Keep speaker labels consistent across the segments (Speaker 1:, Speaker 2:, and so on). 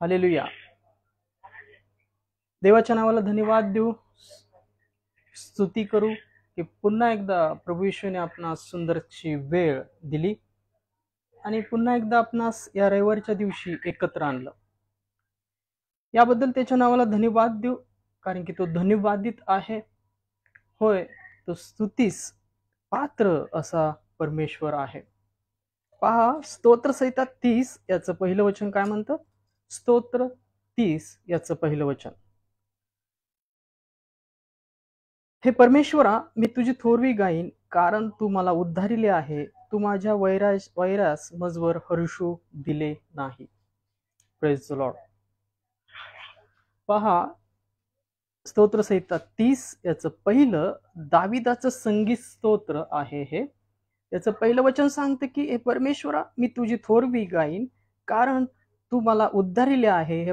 Speaker 1: Hallelujah. देवाच्या नावाला धन्यवाद देऊ, स्तुती करू की पुन्हा एकदा प्रभू येशूने आपणास सुंदरशी वेळ दिली आणि पुन्हा एकदा आपणास या रविवारच्या दिवशी एकत्र आणलं. याबद्दल त्याच्या नावाला धन्यवाद देऊ, कारण की तो धन्यवादित आहे. होय, तो स्तुतीस पात्र असा परमेश्वर आहे. पहा, स्तोत्र संहिता 30 याचं पहिलं वचन काय म्हणतं? स्तोत्र 30 याचं पहिलं वचन, हे परमेश्वरा, मी तुझी थोरवी गाईन, कारण तू मला उद्धारिले आहे. तू माझ्या वैरास मजवर हर्षू दिले नाही. Praise the Lord. पहा, स्तोत्र संहिता 30 याचं पहिलं दाविदाचं संगीत स्तोत्र आहे. हे याचं पहिलं वचन सांगतं की हे परमेश्वरा, मी तुझी थोरवी गाईन, कारण तू मला उद्धारिले आहे.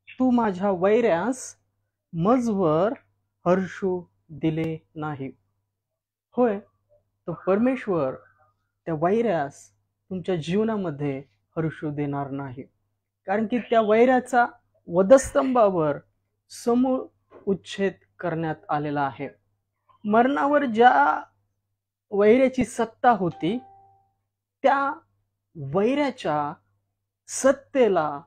Speaker 1: तू माझ्या वैरास मजवर हर्षू दिले नाही. होय, तो परमेश्वर त्या वैरास तुमच्या जीवनामध्ये हर्षू देणार नाही, कारण की त्या वैराचा वधस्तंभावर समूळ उच्छेद करण्यात आलेला आहे. मरणावर ज्या वैराची सत्ता होती, त्या वैराच्या सत्तेला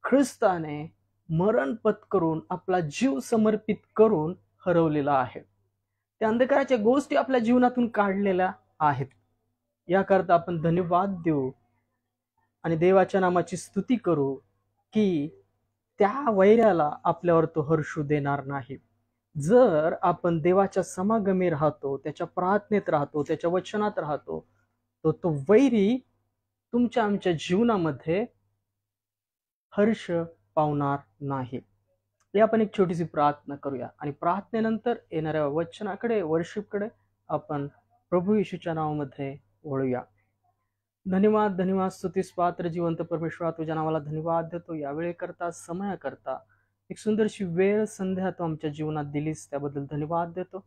Speaker 1: ख्रिस्ताने मरण पत्करून आपला जीव समर्पित करून हरवलेला आहे. त्या अंधकाराच्या गोष्टी आपल्या जीवनातून काढलेल्या आहेत. याकरता आपण धन्यवाद देऊ आणि देवाच्या नामाची स्तुती करू की त्या वैराला आपल्यावर तो हर्षू देणार नाही. जर आपण देवाच्या समागमी राहतो, त्याच्या प्रार्थनेत राहतो, त्याच्या वचनात राहतो, तो वैरी तुमच्या आमच्या जीवनामध्ये हर्ष पावणार नाही. या आपण एक छोटीशी प्रार्थना करूया आणि प्रार्थनेनंतर येणाऱ्या वचनाकडे, वर्शिपकडे आपण प्रभू येशूच्या नावामध्ये वळूया. धन्यवाद, धन्यवाद, स्तुतीस पात्र जिवंत परमेश्वरा, तुझ्या नावाला धन्यवाद देतो. या वेळेकरता, समयाकरता एक सुंदरशी वेळ, संध्या तू आमच्या जीवनात दिलीस, त्याबद्दल धन्यवाद देतो.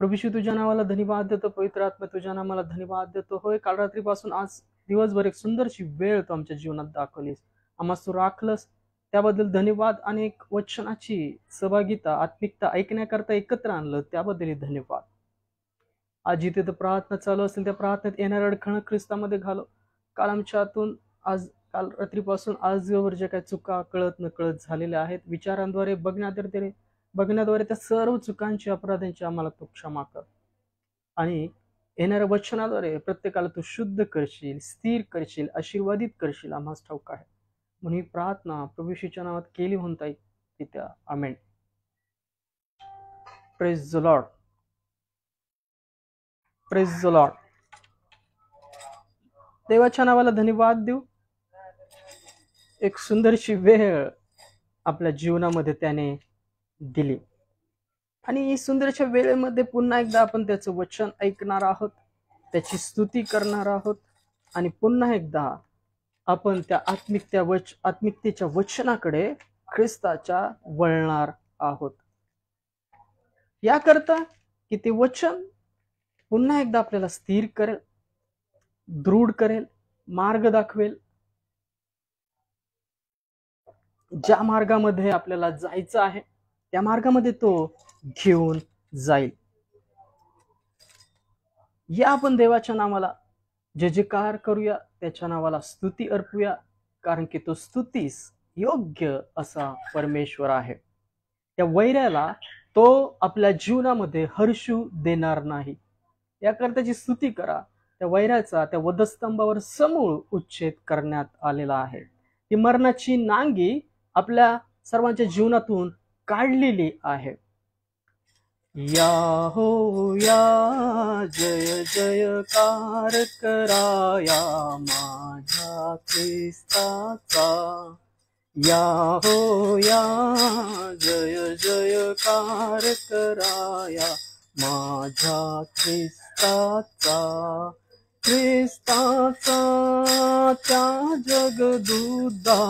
Speaker 1: प्रभू येशू, तुझ्या नावाला धन्यवाद देतो. पवित्र आत्मा, तुझ्या नावाला धन्यवाद देतो. होय, काल रात्रीपासून आज दिवसभर एक सुंदरशी वेळ तू आमच्या जीवनात दाखवलीस, आम्हाला तू राखलंस, त्याबद्दल धन्यवाद. अनेक वचनाची सहभागिता, आत्मिकता ऐकण्याकरता एकत्र आणलं, त्याबद्दलही धन्यवाद. आज जिथे तर प्रार्थना चालू असेल, त्या प्रार्थनेत येणाऱ्या अडखळण ख्रिस्तामध्ये घालो. काल आमच्या हातून काल रात्रीपासून आज दिवसभर ज्या काही चुका कळत न कळत झालेल्या आहेत, विचारांद्वारे, बघण्याद्वारे त्या सर्व चुकांची, अपराधांची आम्हाला तू क्षमा कर आणि येणाऱ्या वचनाद्वारे प्रत्येकाला तू शुद्ध करशील, स्थिर करशील, आशीर्वादित करशील, आम्हाला ठाऊक आहे. म्हणून ही प्रार्थना प्रभू येशूच्या नावात केली म्हणता येईल. Amen. Praise the Lord. Praise the Lord. देवाच्या नावाला धन्यवाद देऊ. एक सुंदरशी वेळ आपल्या जीवनामध्ये त्याने दिली आणि सुंदरच्या वेळेमध्ये पुन्हा एकदा आपण त्याचं वचन ऐकणार आहोत, त्याची स्तुती करणार आहोत आणि पुन्हा एकदा आपण त्या आत्मिकतेच्या वचनाकडे, ख्रिस्ताच्या वळणार आहोत. याकरता की ते वचन पुन्हा एकदा आपल्याला स्थिर करेल, दृढ करेल, मार्ग दाखवेल. ज्या मार्गामध्ये आपल्याला जायचं आहे, त्या मार्गामध्ये तो घेऊन जाईल. या आपण देवाच्या नावाला जे जयकार करूया, त्याच्या नावाला स्तुती अर्पूया, कारण की तो स्तुतीस योग्य असा परमेश्वर आहे. त्या वैराला तो आपल्या जीवनामध्ये हर्षू देणार नाही. याकरताची स्तुती करा. त्या वैराचा त्या वधस्तंभावर समूळ उच्छेद करण्यात आलेला आहे. ती मरणाची नांगी आपल्या सर्वांच्या जीवनातून काढलेली आहे. या हो या, जय जयकार करा या माझ्या ख्रिस्ताचा. या हो या, जय जयकार करा या माझ्या ख्रिस्ताचा. ख्रिस्ताचा त्या जगदुद्धाराचा,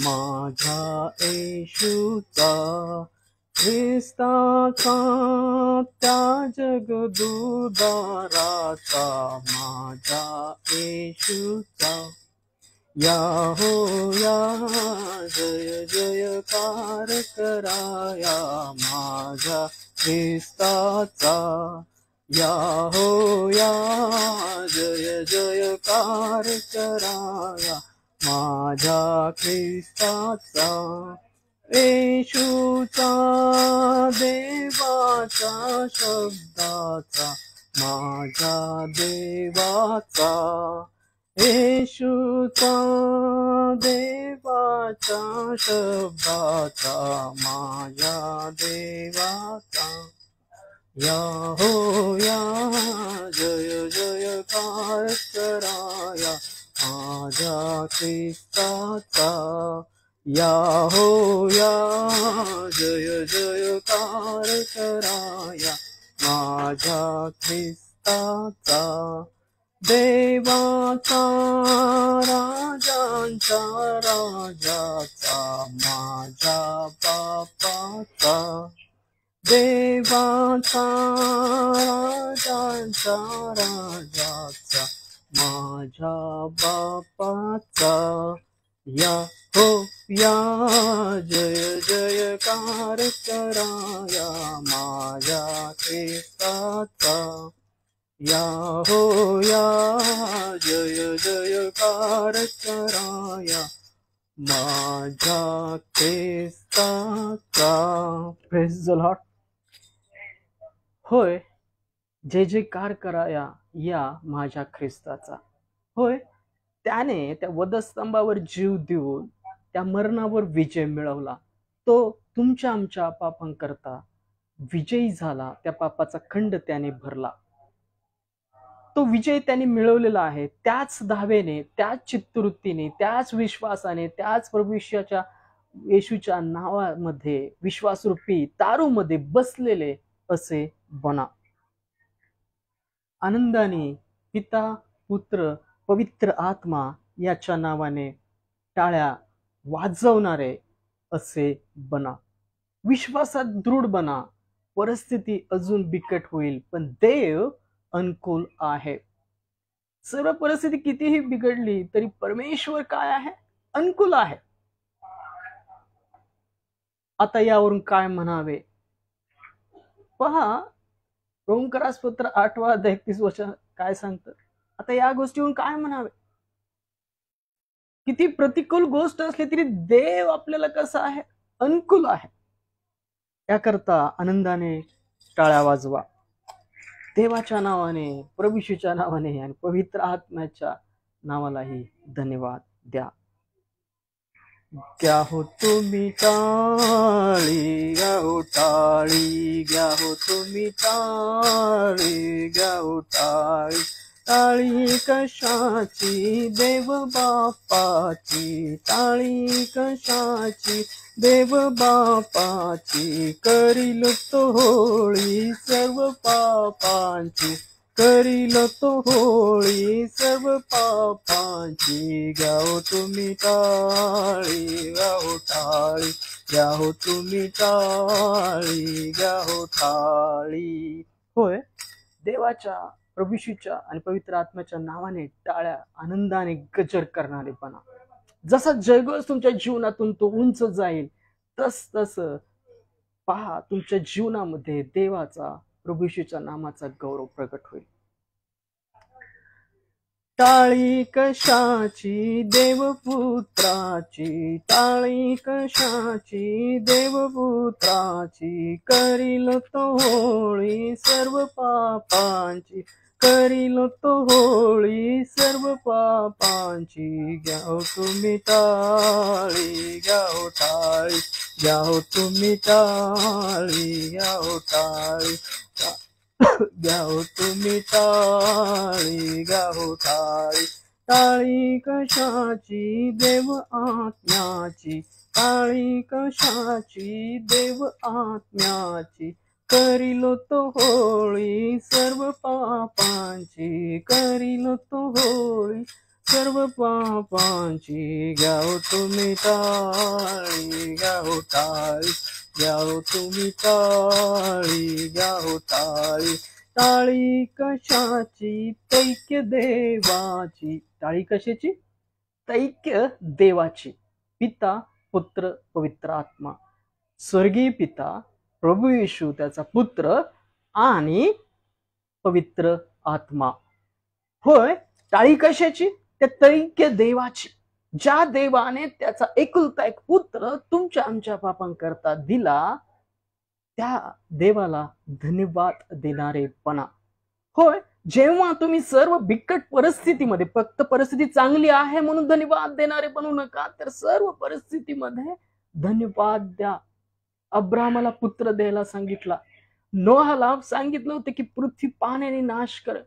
Speaker 1: माझ्या येशूचा. ख्रिस्ताचा त्या जगदुद्धाराचा, माझ्या येशूचा. या हो या, जय जयकार कराया माझ्या ख्रिस्ताचा. या हो या, जय जयकार कराया माझ्या ख्रिस्ताचा. येशूचा देवाचा शब्दाचा, माझ्या देवाचा. येशूचा देवाचा शब्दाचा, माझ्या देवाचा. या हो या, जय जयकार कराया माझ्या ख्रिस्ताचा. या हो या, जय जयकार कराया माझ्या ख्रिस्ताचा. देवाचा राजांचा राजाचा, माझ्या बापाचा. देवाचा राजांचा राजाचा, माझ्या बापाचा. या हो या, जय जयकार कराया माझ्या ख्रिस्ताचा. या हो या, जय जयकार कराया माझ्या ख्रिस्ताचा. Praise the Lord. होय, जय जयकार कराया या माझ्या ख्रिस्ताचा. होय, त्याने त्या वधस्तंभावर जीव देऊन त्या मरणावर विजय मिळवला. तो तुमच्या आमच्या पापांकरता विजयी झाला. त्या पापाचा खंड त्याने भरला. तो विजय त्याने मिळवलेला आहे. त्याच धावेने, त्याच चित्तवृत्तीने, त्याच विश्वासाने, त्याच प्रभू येशूच्या नावामध्ये विश्वासरूपी तारूमध्ये बसलेले असे बना. आनंदाने पिता, पुत्र, पवित्र आत्मा याच्या नावाने टाळ्या वाजवणारे असे बना. विश्वासात दृढ बना. परिस्थिती अजून बिकट होईल, पण देव अनुकूल आहे. सर्व परिस्थिती कितीही बिघडली तरी परमेश्वर काय आहे? अनुकूल आहे. आता यावरून काय म्हणावे? पहा, रोमकरासपत्र 8:31 काय सांगतं? आता या गोष्टीवरून काय म्हणावे? किती प्रतिकूल गोष्ट असली तरी देव आपल्याला कसा आहे? अनुकूल आहे. याकरता आनंदाने टाळ्या वाजवा. देवाच्या नावाने, प्रभूच्या नावाने आणि पवित्र आत्म्याच्या नावालाही धन्यवाद द्या. घ्या हो तुम्ही टाळी, घ्या हो टाळी, घ्या हो तुम्ही टाळी, घ्या हो टाळी. टाळी कशाची? देव बापाची. टाळी कशाची? देव बापाची. करील तो होळी सर्व पापांची. करील तो होळी सर्व पापांची. घ्या हो तुम्ही टाळी, घ्या हो टाळी, घ्या हो तुम्ही टाळी, घ्या हो टाळी. होय, देवाच्या, प्रभूच्या आणि पवित्र आत्म्याच्या नावाने टाळ्या आनंदाने गजर करणारे बना. जसा जयघोष तुमच्या जीवनातून तो उंच जाईल, तस पहा तुमच्या जीवनामध्ये देवाचा, प्रभूच्या नामाचा गौरव प्रगट होईल. टाळी कशाची? देवपुत्राची. टाळी कशाची? देवपुत्राची. करील तो होळी सर्व पापांची. करील तो होळी सर्व पापांची. घ्या हो तुम्ही टाळी, घ्या हो टाळी, घ्या हो तुम्ही टाळी, घ्या हो टाळी, घ्या हो तुम्ही टाळी, घ्या हो टाळी. टाळी कशाची? देव आत्म्याची. टाळी कशाची? देव आत्म्याची. करील तो होळी सर्व पापांची. करील तो होळी सर्व पापांची. घ्या हो तुम्ही टाळी, घ्या हो टाळी, घ्या हो तुम्ही टाळी, घ्या हो टाळी. टाळी कशाची? तैक्य देवाची. टाळी कशाची? तैक्य देवाची, पिता पुत्र पवित्र आत्मा, स्वर्गीय पिता, प्रभू येशू त्याचा पुत्र आणि पवित्र आत्मा. होय, टाळी कशाची? त्या तैक्य देवाची, ज्या देवाने त्याचा एकुलता एक पुत्र तुमच्या आमच्या पापांकरता दिला, त्या देवाला धन्यवाद देणारेपणा. होय, जेव्हा तुम्ही सर्व बिकट परिस्थितीमध्ये, फक्त परिस्थिती चांगली आहे म्हणून धन्यवाद देणारे बनू नका, तर सर्व परिस्थितीमध्ये धन्यवाद द्या. अब्राहमाला पुत्र द्यायला सांगितला, नोहाला सांगितलं होतं की पृथ्वी पाण्याने नाश कर,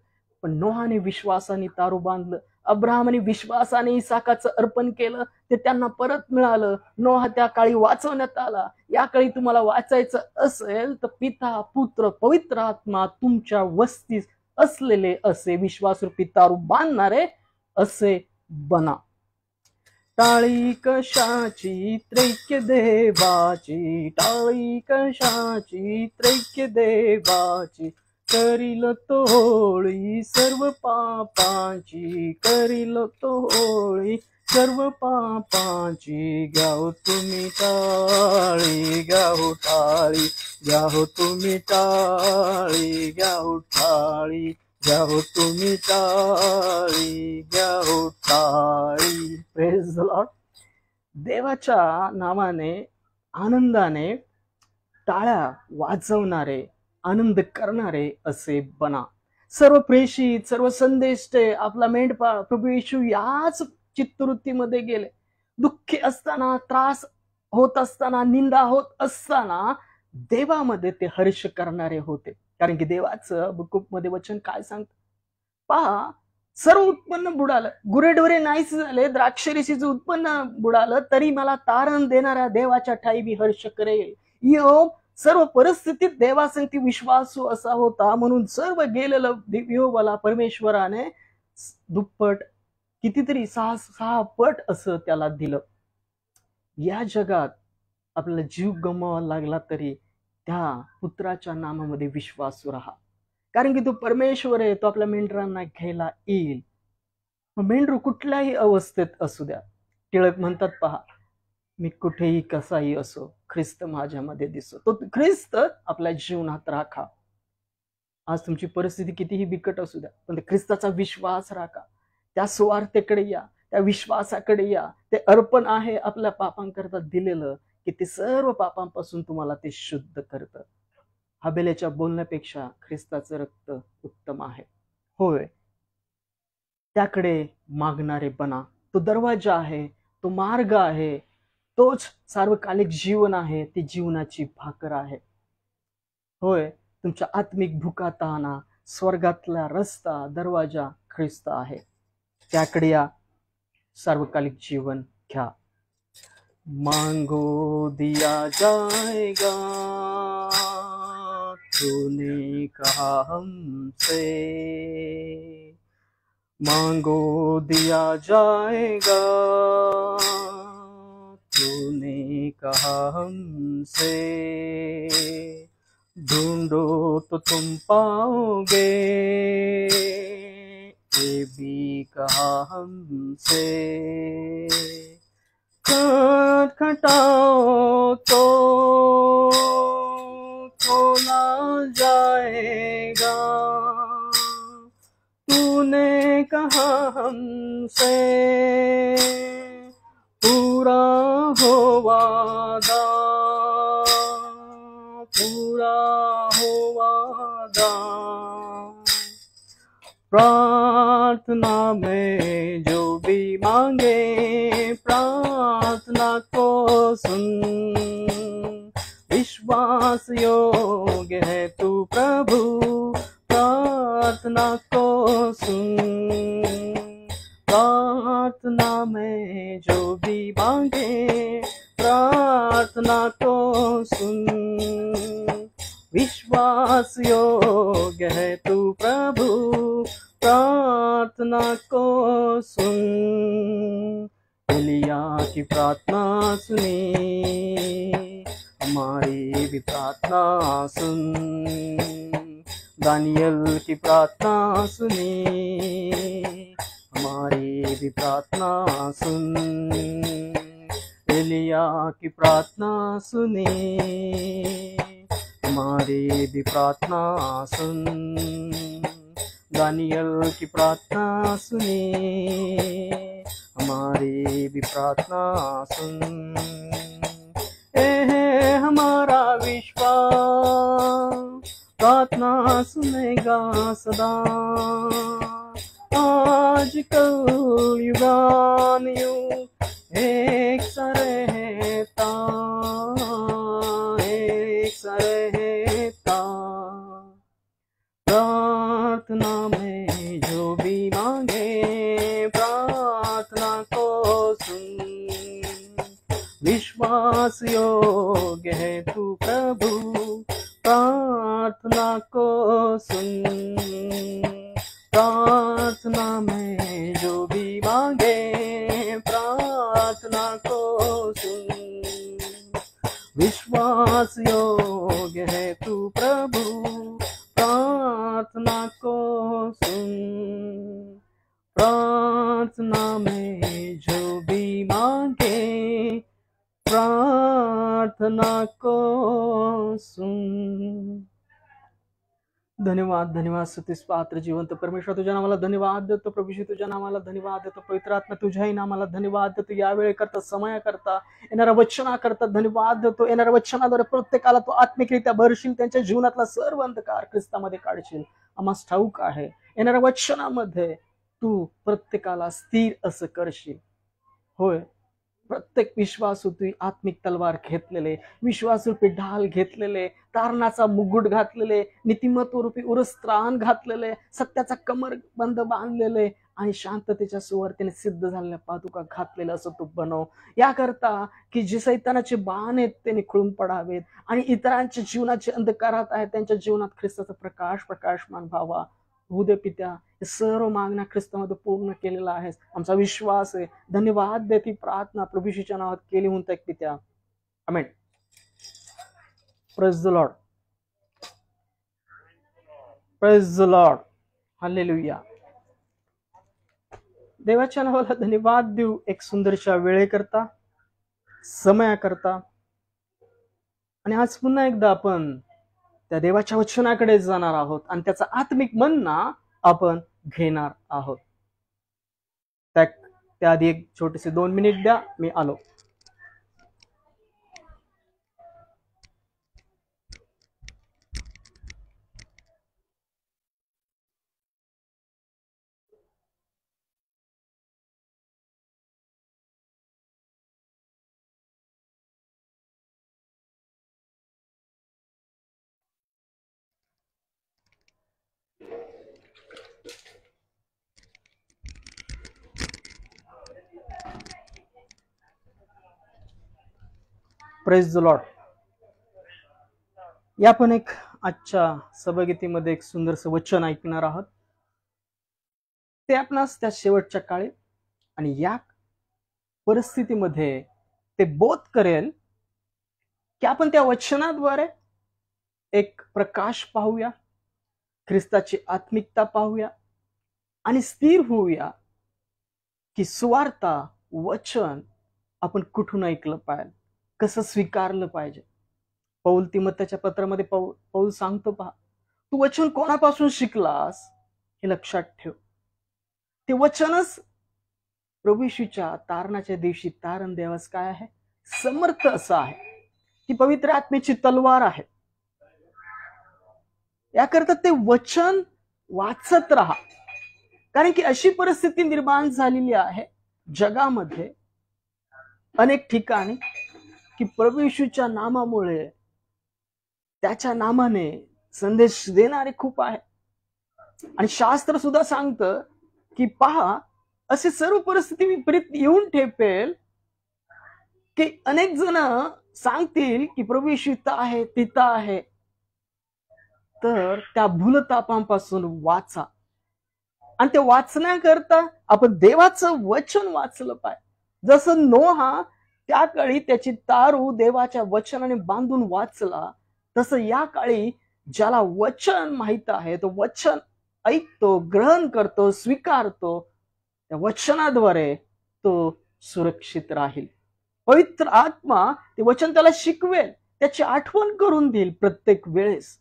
Speaker 1: पण नोहाने विश्वासाने तारू बांधलं. अब्राहमाने विश्वासाने इसाकाचं अर्पण केलं, ते त्यांना परत मिळालं. नोहा त्या काळी वाचवण्यात आला. या काळी तुम्हाला वाचायचं असेल तर पिता पुत्र पवित्र आत्मा तुमच्या वस्तीस असलेले असे विश्वासरूपी तारू बांधणारे असे बना. टाळी कशाची? त्रैक्य देवाची. टाळी कशाची? त्रैक्य देवाची. करील तोळी सर्व पापांची. करील तोळी सर्व पापांची. घ्याव तुम्ही टाळी, घ्याव टाळी, घ्याव तुम्ही टाळी, घ्याव टाळी, घ्याव तुम्ही टाळी, घ्याव टाळी. Praise the Lord. देवाच्या नावाने आनंदाने टाळ्या वाजवणारे, आनंद करणारे असे बना. सर्व प्रेषित, सर्व संदेष्टे, आपला मेंढपाळ प्रभू येशू याच चित्तवृत्तीमध्ये गेले. दुःखी असताना, त्रास होत असताना, निंदा होत असताना देवामध्ये ते हर्ष करणारे होते. कारण की देवाचं बुकमध्ये वचन काय सांगतं? पहा, सर्व उत्पन्न बुडालं, गुरेढोरे नाहीच झाले, द्राक्षरशीचं उत्पन्न बुडालं, तरी मला तारण देणाऱ्या देवाच्या ठाई मी हर्ष करेल. योब सर्व परिस्थितीत देवासंगती विश्वासू असा होता, म्हणून सर्व गेलेलं योबाला परमेश्वराने दुप्पट, कितीतरी 6 पट असं त्याला दिलं. या जगात आपल्याला जीव गमवावा लागला तरी त्या पुत्राच्या नामामध्ये विश्वासू राहा, कारण की तो परमेश्वर आहे. तो आपल्या मेंढरांना घ्यायला येईल. मेंढरू कुठल्याही अवस्थेत असू द्या, टिळक म्हणतात पहा, मी कुठेही कसाही असो, ख्रिस्त माझ्यामध्ये दिसो. तो ख्रिस्त आपल्या जीवनात राखा. आज तुमची परिस्थिती कितीही बिकट असू द्या, पण ख्रिस्ताचा विश्वास राखा. त्या स्वार्थेकडे या, त्या विश्वासाकडे या. ते अर्पण आहे आपल्या पापांकरता दिलेलं, की ते सर्व पापांपासून तुम्हाला ते शुद्ध करतं. हबेलेच्या बोलण्यापेक्षा ख्रिस्ताचं रक्त उत्तम आहे. होय, त्याकडे मागणारे बना. तो दरवाजा आहे, तो मार्ग आहे, तोच सार्वकालिक जीवन आहे, ती जीवनाची भाकर आहे. होय, तुमच्या आत्मिक भुकाताना स्वर्गातला रस्ता, दरवाजा ख्रिस्त आहे. त्याकडे या, सार्वकालिक जीवन घ्या. मांगो दिया जाएगा, तूने कहा हमसे. मांगो दिया जाएगा, तूने कहा हमसे. ढूंढो तो तुम पाओगे, ये भी कहा हमसे. खटखटाओ तो खोला जाएगा, तूने कहा हमसे. पूरा हो वादा, पूरा हो वादा. प्रार्थना में जो भी मांगे, प्रार्थना को सुन. विश्वास योग्य है तू प्रभु, प्रार्थना को सुन. प्रार्थना में जो भी मांगे, प्रार्थना को सुन. विश्वास योग्य है तू प्रभु, प्रार्थना को सुन. एलिया की प्रार्थना सुनी, हमारी भी प्रार्थना सुन. दानियल की प्रार्थना सुनी, हमारी भी प्रार्थना सुन, एलिया की प्रार्थना सुने, हमारी भी प्रार्थना सुन, दानियल की प्रार्थना सुने, हमारी भी प्रार्थना सुन। है हमारा विश्वास प्रार्थना सुनेगा सदा, आज कल युगान युग एक सा रहता, एक सा रहता। प्रार्थना में जो भी मांगे प्रार्थना को सुन, विश्वास योग्य है तू प्रभु, प्रार्थना को सुन। प्रार्थना में जो भी मांगे प्रार्थना को सुन, विश्वास योग्य है तू प्रभु, प्रार्थना को सुन। प्रार्थना में जो भी मांगे प्रार्थना को सुन। धन्यवाद, धन्यवाद स्तुतीस पात्र जिवंत परमेश्वर, तुझ्या नावाला धन्यवाद देतो प्रभू, तुझ्या नावाला धन्यवाद देतो पवित्र आत्मा, तुझ्याही नामाला धन्यवाद देतो। या वेळे करता, समय करता, येणाऱ्या वचना करता धन्यवाद देतो। येणाऱ्या वचनाद्वारे प्रत्येकाला तू आत्मिकरित्या भरशील, त्यांच्या जीवनातला सर्व अंधकार ख्रिस्तामध्ये काढशील, आम्हाला ठाऊक आहे। येणाऱ्या वचनामध्ये तू प्रत्येकाला स्थिर असं करशील। होय, प्रत्येक विश्वासूपी आत्मिक तलवार घेतलेले, विश्वासूपी ढाल घेतलेले, तारणाचा मुकुट घातलेले, नीतिमत्वरूपी उरस्त्राण घातलेले, सत्याचा कमरबंद बांधलेले आणि शांततेच्या सुवार्तेने सिद्ध झालेल्या पादुका घातलेलं असं तू बनव। याकरता की जे सैतानाचे बाण आहेत ते निखळून पडावेत आणि इतरांच्या जीवनाचे अंधकारात आहेत त्यांच्या जीवनात ख्रिस्ताचा प्रकाश प्रकाशमान व्हावा। उदे पित्या, हे सर्व मागण्या ख्रिस्तामध्ये पूर्ण केलेला आहे, आमचा विश्वास आहे। धन्यवाद देती प्रार्थना प्रभू येशूच्या नावात केली म्हणतो पित्या, amen. Praise the Lord, praise the Lord, hallelujah. देवाच्या नावाला धन्यवाद देऊ एक सुंदरशा वेळेकरता, समयाकरता। आणि आज पुन्हा एकदा आपण त्या देवाच्या वचनाकडे जाणार आहोत आणि त्याचा आत्मिक मन्ना आपण घेणार आहोत। त्याआधी एक छोटेसे 2 मिनिट द्या, मी आलो। Praise the Lord. या पण एक आजच्या सभागीतीमध्ये एक सुंदरसं वचन ऐकणार आहोत। ते आपणास त्या शेवटच्या काळी आणि या परिस्थितीमध्ये ते बोध करेल की आपण त्या वचनाद्वारे एक प्रकाश पाहूया, ख्रिस्ताची आत्मिकता पाहूया आणि स्थिर होऊया की सुवार्ता वचन आपण कुठून ऐकलं पाहिजे, कसं स्वीकारलं पाहिजे। पौल तिमोथेच्या पत्रामध्ये पौल सांगतो, पहा, तू वचन कोणापासून शिकलास हे लक्षात ठेव। ते वचनच प्रभू येशूच्या तारणाच्या दिवशी तारण देवास काय आहे, समर्थ असं आहे, ती पवित्र आत्मेची तलवार आहे। याकरता ते वचन वाचत राहा, कारण की अशी परिस्थिती निर्माण झालेली आहे जगामध्ये अनेक ठिकाणी की प्रभू येशूच्या नामामुळे, त्याच्या नामाने संदेश देणारे खूप आहे। आणि शास्त्र सुद्धा सांगतं की पहा, असे सर्व परिस्थिती विपरीत येऊन ठेपेल की अनेक जण सांगतील की प्रभू येशू इथं आहे, तिथं आहे। तर त्या भूलतापांपासून वाचा, आणि ते वाचण्याकरता आपण देवाचं वचन वाचलं पाहिजे। जसं नोहा त्या काळी त्याची तारू देवाच्या वचनाने बांधून वाचला, तसं या काळी ज्याला वचन माहित आहे तो वचन ऐकतो, ग्रहण करतो, स्वीकारतो, त्या वचनाद्वारे तो सुरक्षित राहील. पवित्र आत्मा ते वचन त्याला शिकवेल, त्याची आठवण करून देईल प्रत्येक वेळेस.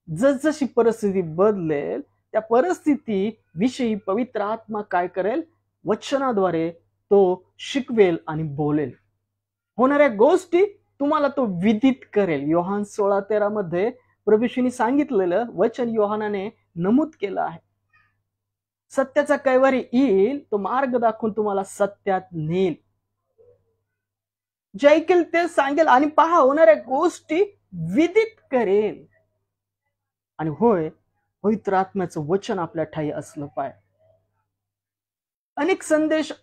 Speaker 1: जसजशी परिस्थिती बदलेल त्या परिस्थिती विषयी पवित्र आत्मा काय करेल, वचनाद्वारे तो शिकवेल आणि बोलेल. होणाऱ्या गोष्टी तुम्हाला तो विदित करेल. योहान 16:13 मध्ये प्रभूशीने सांगितलेलं वचन योहानाने नमूद केलं आहे. सत्याचा कैवारी येईल, तो मार्ग दाखवून तुम्हाला सत्यात नेईल. जे ऐकेल ते सांगेल आणि पहा होणाऱ्या गोष्टी विदित करेल. आणि होय, पवित्र आत्म्याचं वचन आपल्या ठाई असलं पाहिजे. अनेक संदेश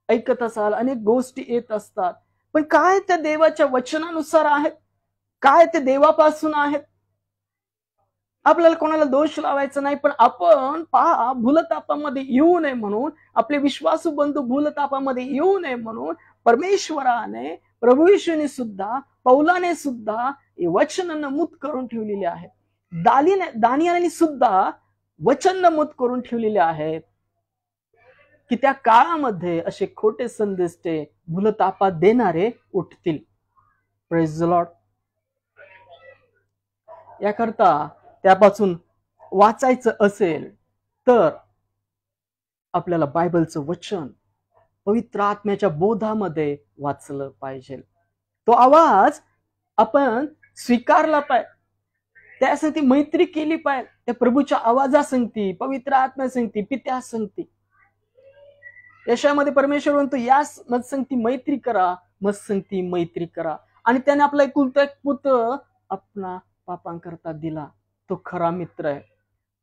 Speaker 1: ऐकत असाल, अनेक गोष्टी येत असतात, पण काय त्या देवाच्या वचनानुसार आहेत, काय ते देवापासून आहेत. आपल्याला कोणाला दोष लावायचा नाही, पण आपण पहा भूलतापामध्ये येऊ नये म्हणून, आपले विश्वासू बंधू भूलतापामध्ये येऊ नये म्हणून परमेश्वराने, प्रभू येशूने सुद्धा, पौलाने सुद्धा हे वचन नमूद करून ठेवलेले आहेत. दानियाने सुद्धा वचन नमूद करून ठेवलेले आहेत की त्या काळामध्ये असे खोटे संदेश ते भूलतापात देणारे उठतील. Praise the Lord. याकरता त्यापासून वाचायचं असेल तर आपल्याला बायबलचं वचन पवित्र आत्म्याच्या बोधामध्ये वाचलं पाहिजे. तो आवाज आपण स्वीकारला पाहिजे, त्यासाठी मैत्री केली पाहिजे. त्या प्रभूच्या आवाजासंगती, पवित्र आत्म्यासंगती, पित्या संगती. यशामध्ये परमेश्वर म्हणतो, या मत संगती मैत्री करा, मत संगती मैत्री करा. आणि त्याने आपला एकुलता एक पुत्र आपला पापांकरता दिला. तो खरा मित्र आहे.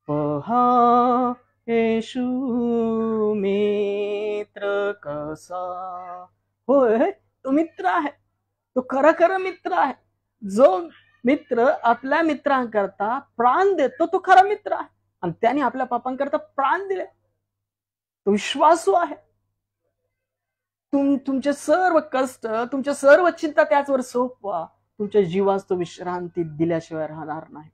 Speaker 1: पहा येशू मित्र कसा. होय, तो मित्र आहे, तो खरा मित्र आहे. जो मित्र आपल्या मित्रांकरता प्राण देतो तो खरा मित्र आहे. आणि त्याने आपल्या पापांकरता प्राण दिले, तो विश्वासू आहे. तुमचे सर्व कष्ट, तुमच्या सर्व चिंता त्याचवर सोपवा. तुमच्या जीवास तो विश्रांती दिल्याशिवाय राहणार नाही.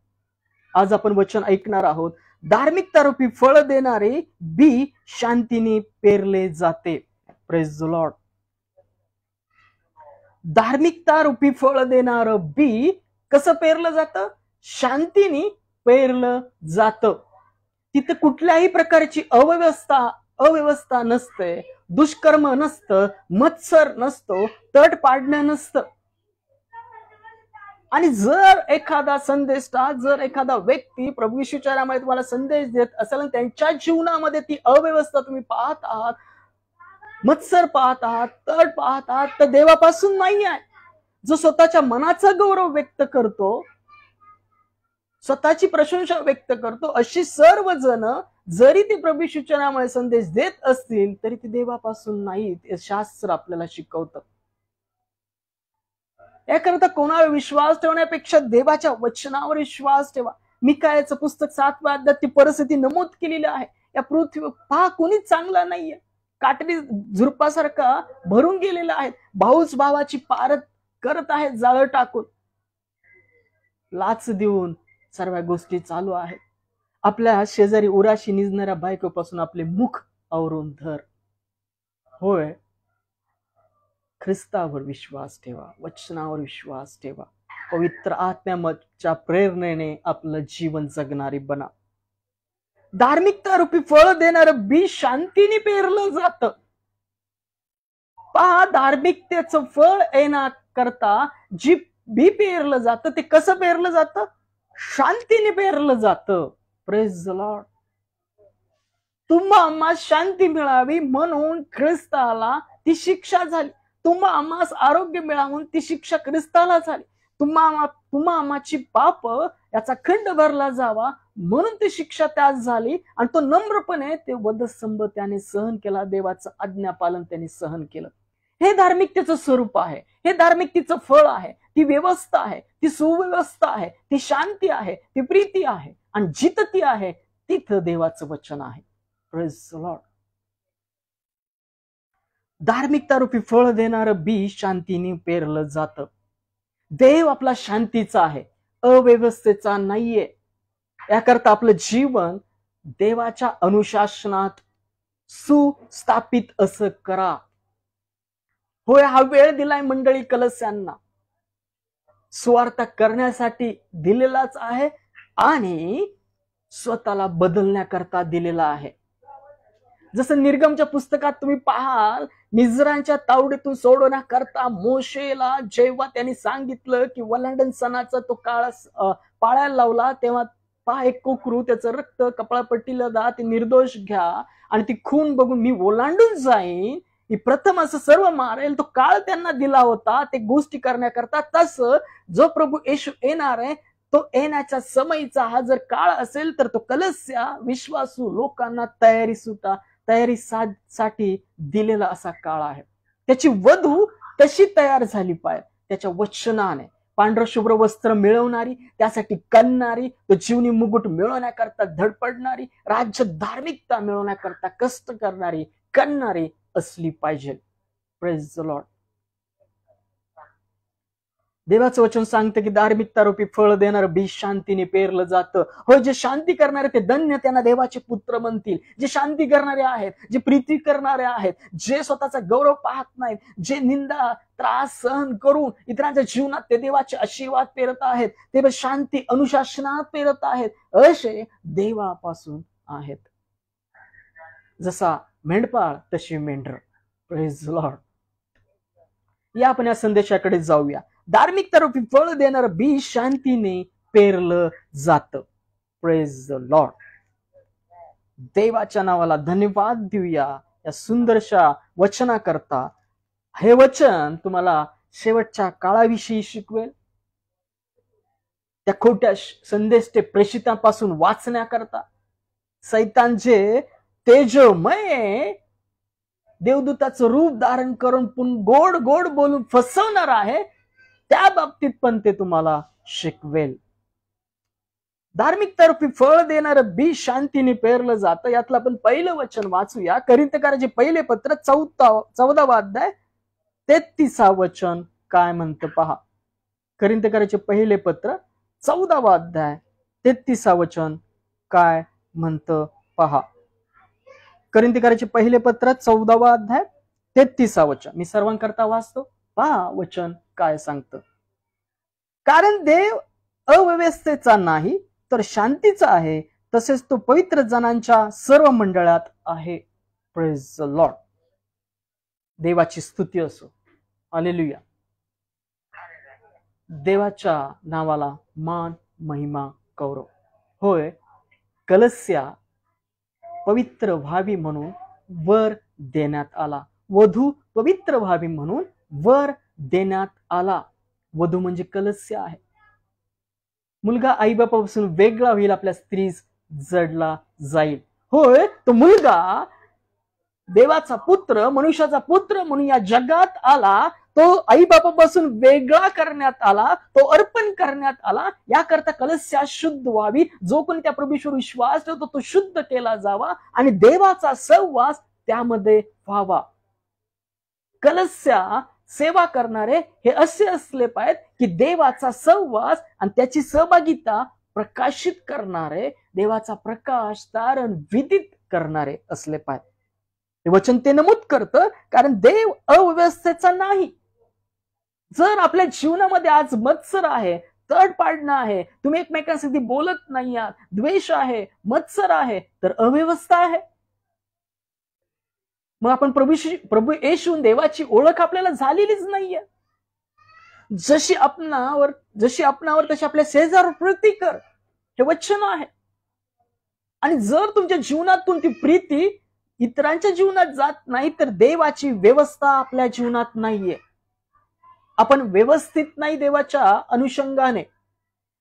Speaker 1: आज आपण वचन ऐकणार आहोत. धार्मिकता रूपी फळ देणारे बी शांतीने पेरले जाते. Praise the Lord. धार्मिकता रूपी फळ देणार बी कसं पेरलं जातं? शांतीने पेरलं जातं. तिथे कुठल्याही प्रकारची अव्यवस्था नसते, दुष्कर्म नसतं, मत्सर नसतो, तट पाडणं नसतं. आणि जर एखादा संदेष्टा, जर एखादा व्यक्ती प्रभू येशूच्या नामाने तुम्हाला संदेश देत असेल आणि त्यांच्या जीवनामध्ये ती अव्यवस्था तुम्ही पाहत आहात, मत्सर पाहत आहात, तट पाहत आहात, तर देवापासून नाही आहे. जो स्वतःच्या मनाचा गौरव व्यक्त करतो, स्वतःची प्रशंसा व्यक्त करतो, अशी सर्व जण जरी ते प्रभू येशूच्या नामाने संदेश देत असतील तरी ते देवापासून नाही. ते शास्त्र आपल्याला शिकवतं. याकरता कोणावर विश्वास ठेवण्यापेक्षा देवाच्या वचनावर विश्वास ठेवा. मिकायाचं पुस्तक 7व्या अध्यायात ती परिस्थिती नमूद केलेली आहे. या पृथ्वीवर पहा कोणीच चांगला नाहीये. काटडी झुरपासारखा भरून गेलेला आहे. भाऊच भावाची पारत करत आहेत जाळं टाकून, लाच देऊन सर्व गोष्टी चालू आहेत. आपल्या शेजारी उराशी निजणाऱ्या बायकोपासून आपले मुख आवरून धर. होय, ख्रिस्तावर विश्वास ठेवा, वचनावर विश्वास ठेवा. पवित्र आत्म्याच्या प्रेरणेने आपलं जीवन जगणारी बना. धार्मिकता रूपी फळ देणारं बी शांतीने पेरलं जातं. पहा, धार्मिकतेचं फळ येण्याकरता जी बी पेरलं जातं ते कसं पेरलं जातं? शांतीने पेरलं जातं. Praise the Lord. तुम्हा शांती मिळावी म्हणून ख्रिस्ताला ती शिक्षा झाली. तुम्हा आम्हास आरोग्य मिळावून ती शिक्षा ख्रिस्ताला झाली. तुम्हाची पाप याचा खंड भरला जावा म्हणून ती शिक्षा त्यास झाली. आणि तो नम्रपणे ते वधस्तंभ त्याने सहन केला. देवाचं आज्ञापालन त्याने सहन केलं. हे धार्मिकतेचं स्वरूप आहे. हे धार्मिकतेचं फळ आहे. ती व्यवस्था आहे, ती सुव्यवस्था आहे, ती शांती आहे, ती प्रीती आहे. आणि जिथं ती आहे तिथं देवाचं वचन आहे. Praise the Lord. धार्मिकता रूपी फळ देणारं बी शांतीने पेरलं जातं. देव आपला शांतीचा आहे, अव्यवस्थेचा नाहीये. याकरता आपलं जीवन देवाच्या अनुशासनात सुस्थापित असं करा. होय, हा वेळ दिलाय मंडळी कलस्यांना सुवार्ता करण्यासाठी दिलेलाच आहे आणि स्वतःला बदलण्याकरता दिलेला आहे. जसं निर्गमच्या पुस्तकात तुम्ही पाहाल, मिस्रांच्या तावडीतून सोडवण्याकरता मोशेला जेव्हा त्यांनी सांगितलं की वलांडण सणाचा तो काळ पाळायला लावला, तेव्हा पहा एक कोकरू, त्याचं रक्त कपाळपट्टीला दा, ते निर्दोष घ्या आणि ती खून बघून मी ओलांडून जाईन, मी प्रथम असं सर्व मारेल, तो काळ त्यांना दिला होता ते गोष्टी करण्याकरता. तसं जो प्रभू येशू येणार आहे, तो येण्याच्या समयीचा हा जर काळ असेल तर तो कलस्या विश्वासू लोकांना तयारीसाठी दिलेला असा काळ आहे. त्याची वधू तशी तयार झाली पाहिजे, त्याच्या वचनाने पांढरं शुभ्र वस्त्र मिळवणारी, त्यासाठी कणणारी, तो जीवनी मुकुट मिळवण्याकरता धडपडणारी, राज्य धार्मिकता मिळवण्याकरता कष्ट करणारी, कणणारी असली पाहिजे. Praise the Lord. देवाचं वचन सांगतं की धार्मिकता रूपी फळ देणार बीज शांतीने पेरलं जातं. हो, जे शांती करणारे ते धन्य, त्यांना देवाचे पुत्र म्हणतील. जे शांती करणारे आहेत, जे प्रीती करणारे आहेत, जे स्वतःचा गौरव पाहत नाहीत, जे निंदा त्रास सहन करून इतरांच्या जीवनात ते देवाचे आशीर्वाद पेरत आहेत, ते शांती अनुशासनात पेरत आहेत, असे देवापासून आहेत. जसा मेंढपाळ तशी मेंढर. Praise the Lord. या आपण या संदेशाकडे जाऊया. धार्मिकता रूपी फळ देणार बी शांतीने पेरलं जातं. Praise the Lord. देवाच्या नावाला धन्यवाद देऊया या सुंदरशा वचनाकरता. हे वचन तुम्हाला शेवटच्या काळाविषयी शिकवेल, त्या खोट्या संदेश ते प्रेषितांपासून वाचण्याकरता. सैतान जे तेजोमय देवदूताचं रूप धारण करून गोड गोड बोलून फसवणार आहे, त्या बाबतीत पण ते तुम्हाला शिकवेल. धार्मिकता रूपी फळ देणारं बी शांतीने पेरलं जातं. यातलं आपण पहिलं वचन वाचूया. कोरिन्थीकराचे पहिले पत्र 14वा अध्याय 33 वचन काय म्हणतं पहा. कोरिन्थीकराचे पहिले पत्र 14वा अध्याय 33 वचन काय म्हणतं पहा. कोरिन्थीकराचे पहिले पत्र 14वा अध्याय 33 वचन मी सर्वांकरता वाचतो. पहा वचन काय सांगतं. कारण देव अव्यवस्थेचा नाही तर शांतीचा आहे, तसेच तो पवित्र जनांच्या सर्व मंडळात आहे. Praise the Lord. देवाची स्तुती असो. हालेलुया. देवाच्या नावाला मान महिमा गौरव. होय, कलस्या पवित्र व्हावी म्हणून वर देण्यात आला. वधू पवित्र व्हावी म्हणून वर देण्यात आला. वधू म्हणजे कलस्या आहे. मुलगा आई बापापासून वेगळा होईल, आपल्या स्त्रीस जडला जाईल. होय, तो मुलगा देवाचा पुत्र, मनुष्याचा पुत्र म्हणून या जगात आला. तो आई बापापासून वेगळा करण्यात आला, तो अर्पण करण्यात आला. याकरता कलस्या शुद्ध व्हावी. जो कोणी त्या प्रभूवर विश्वास ठेवतो तो शुद्ध केला जावा आणि देवाचा सहवास त्यामध्ये व्हावा. कलस्या सेवा करणारे हे असे असले पाहिजेत की देवाचा सहवास आणि त्याची सहभागिता प्रकाशित करणारे, देवाचा प्रकाश तारण विदित करणारे असले पाहिजे. हे वचन ते नमूद करतं, कारण देव अव्यवस्थेचा नाही. जर आपल्या जीवनामध्ये आज मत्सर आहे, तड पाडणं आहे, तुम्ही एकमेकांसाठी बोलत नाही आहात, द्वेष आहे, मत्सर आहे, तर अव्यवस्था आहे. मग आपण प्रभू येशू देवाची ओळख आपल्याला झालेलीच नाहीये. जशी आपणावर तशी आपल्या शेजाऱ्यावर प्रीती कर, हे वचन आहे. आणि जर तुमच्या जीवनातून ती प्रीती इतरांच्या जीवनात जात नाही तर देवाची व्यवस्था आपल्या जीवनात नाहीये. आपण व्यवस्थित नाही देवाच्या अनुषंगाने,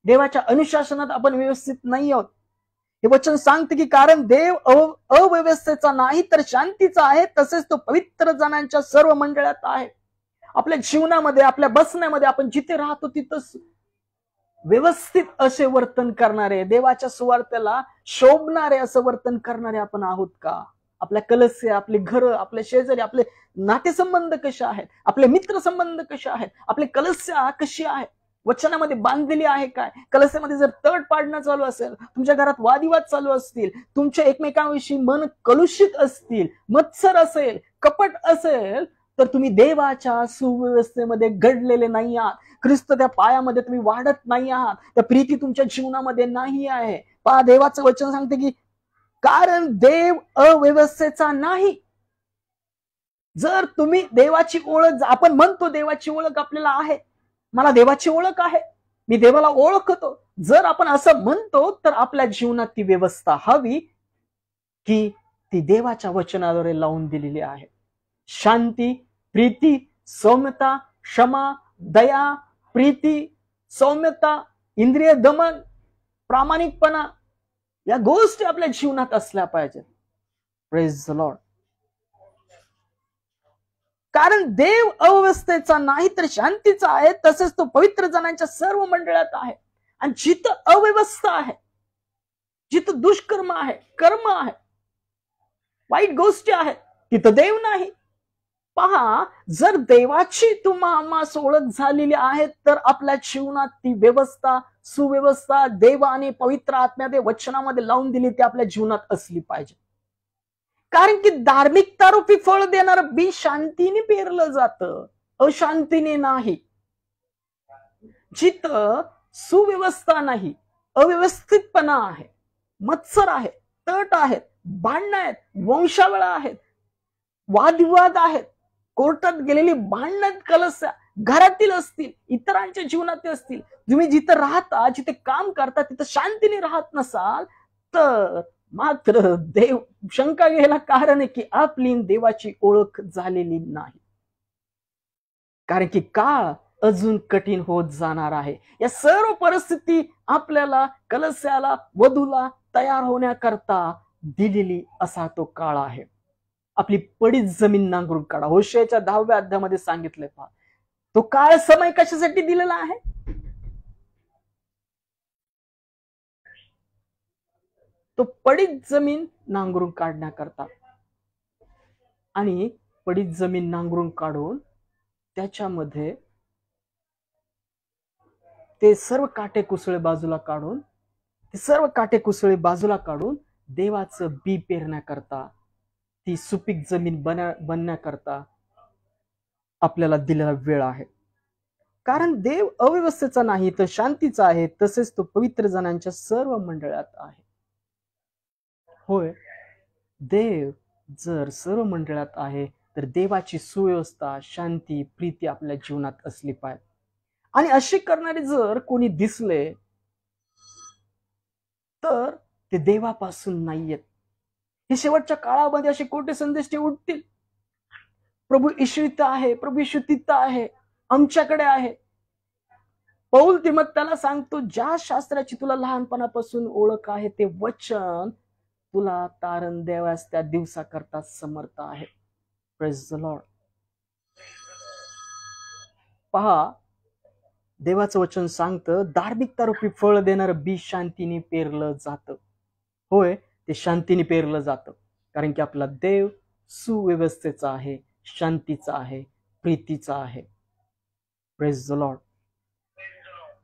Speaker 1: देवाच्या अनुशासनात आपण व्यवस्थित नाही आहोत. हे वचन सांगते की कारण देव अव्यवस्थेचा नाही तर शांतीचा आहे, तसेच तो पवित्र जनांच्या सर्व मंडळात आहे. आपल्या जीवनामध्ये, आपल्या बसण्यामध्ये आपण जिथे राहतो तिथं व्यवस्थित असे वर्तन करणारे, देवाच्या सुवार्तेला शोभणारे असं वर्तन करणारे आपण आहोत का? आपल्या कलस्य, आपले घर, आपले शेजारी, आपले नातेसंबंध कसे आहेत, आपले मित्र संबंध कसे आहेत, आपले कलस्य कशी आहे, वचनामध्ये बांधलेली आहे काय? कलसेमध्ये जर तट पाडणं चालू असेल, तुमच्या घरात वादिवाद चालू असतील, तुमच्या एकमेकांविषयी मन कलुषित असतील, मत्सर असेल, कपट असेल, तर तुम्ही देवाच्या सुव्यवस्थेमध्ये घडलेले नाही आहात. ख्रिस्त त्या पायामध्ये तुम्ही वाढत नाही आहात. त्या प्रीती तुमच्या जीवनामध्ये नाही आहे. पहा, देवाचं वचन सांगते की कारण देव अव्यवस्थेचा नाही. जर तुम्ही देवाची ओळख, आपण म्हणतो देवाची ओळख आपल्याला आहे, मला देवाची ओळख आहे, मी देवाला ओळखतो, जर आपण असं म्हणतो तर आपल्या जीवनात ती व्यवस्था हवी की ती देवाच्या वचनाद्वारे लावून दिलेली आहे. शांती, प्रीती, सौम्यता, क्षमा, दया, प्रीती, सौम्यता, इंद्रिय दमन, प्रामाणिकपणा, या गोष्टी आपल्या जीवनात असल्या पाहिजेत. Praise the Lord. कारण देव अव्यवस्थेचा नाही तर शांतीचा आहे, तसेच तो पवित्र जणांच्या सर्व मंडळात आहे. आणि जिथं अव्यवस्था आहे, जिथं दुष्कर्म आहे, कर्म आहे, वाईट गोष्टी आहेत, तिथं देव नाही. पहा, जर देवाची आम्हास ओळख झालेली आहे तर आपल्या जीवनात ती व्यवस्था, सुव्यवस्था देवाने पवित्र आत्म्यामध्ये वचनामध्ये लावून दिली ती आपल्या जीवनात असली पाहिजे. कारण की धार्मिकता रूपी फळ देणार बी शांतीने पेरलं जातं, अशांतीने नाही. जिथं सुव्यवस्था नाही, अव्यवस्थितपणा आहे, मत्सर आहे, तट आहेत, भांडणं आहेत, वंशावळ आहेत, वादविवाद आहेत, कोर्टात गेलेली भांडणं कलस्या घरातील असतील, इतरांच्या जीवनात असतील, तुम्ही जिथं राहता, जिथे काम करता, तिथं शांतीने राहत नसाल तर मात्र देव शंका घ्यायला कारण आहे की आपली देवाची ओळख झालेली नाही. कारण की काळ अजून कठीण होत जाणार आहे. या सर्व परिस्थिती आपल्याला, कलस्याला, वधूला तयार होण्याकरता दिलेली असा तो काळ आहे. आपली पडीत जमीन नांगरून काढा, होशेयाच्या 10व्या अध्यायामध्ये सांगितलंय. पहा, तो काळ समय कशासाठी दिलेला आहे? तो पडीत जमीन नांगरून काढण्याकरता. आणि पडीत जमीन नांगरून काढून त्याच्यामध्ये ते सर्व काटे कुसळे बाजूला काढून, देवाचं बी पेरण्याकरता, ती सुपीक जमीन बनण्याकरता आपल्याला दिलेला वेळ आहे. कारण देव अव्यवस्थेचा नाही तर शांतीचा आहे, तसेच तो पवित्र जणांच्या सर्व मंडळात आहे. होय, देव जर सर्व मंडळात आहे तर देवाची सुव्यवस्था, शांती, प्रीती आपल्या जीवनात असली पाहिजे. आणि अशी करणारे जर कोणी दिसले तर ते देवापासून नाहीयेत. हे शेवटच्या काळामध्ये असे खोटे संदेश ते उठतील. प्रभू येशू इथं आहे, प्रभू येशू तिथं आहे, आमच्याकडे आहे. पौल तिमोथेला सांगतो, ज्या शास्त्राची तुला लहानपणापासून ओळख आहे ते वचन तुला तारण देवास त्या दिवसाकरता समर्थ आहे. Praise the Lord. पहा, देवाचं वचन सांगतं, धार्मिकता रूपी फळ देणारं बी शांतीने पेरलं जातं. होय, ते शांतीने पेरलं जातं. कारण की आपला देव सुव्यवस्थेचा आहे, शांतीचा आहे, प्रीतीचा आहे. Praise the Lord.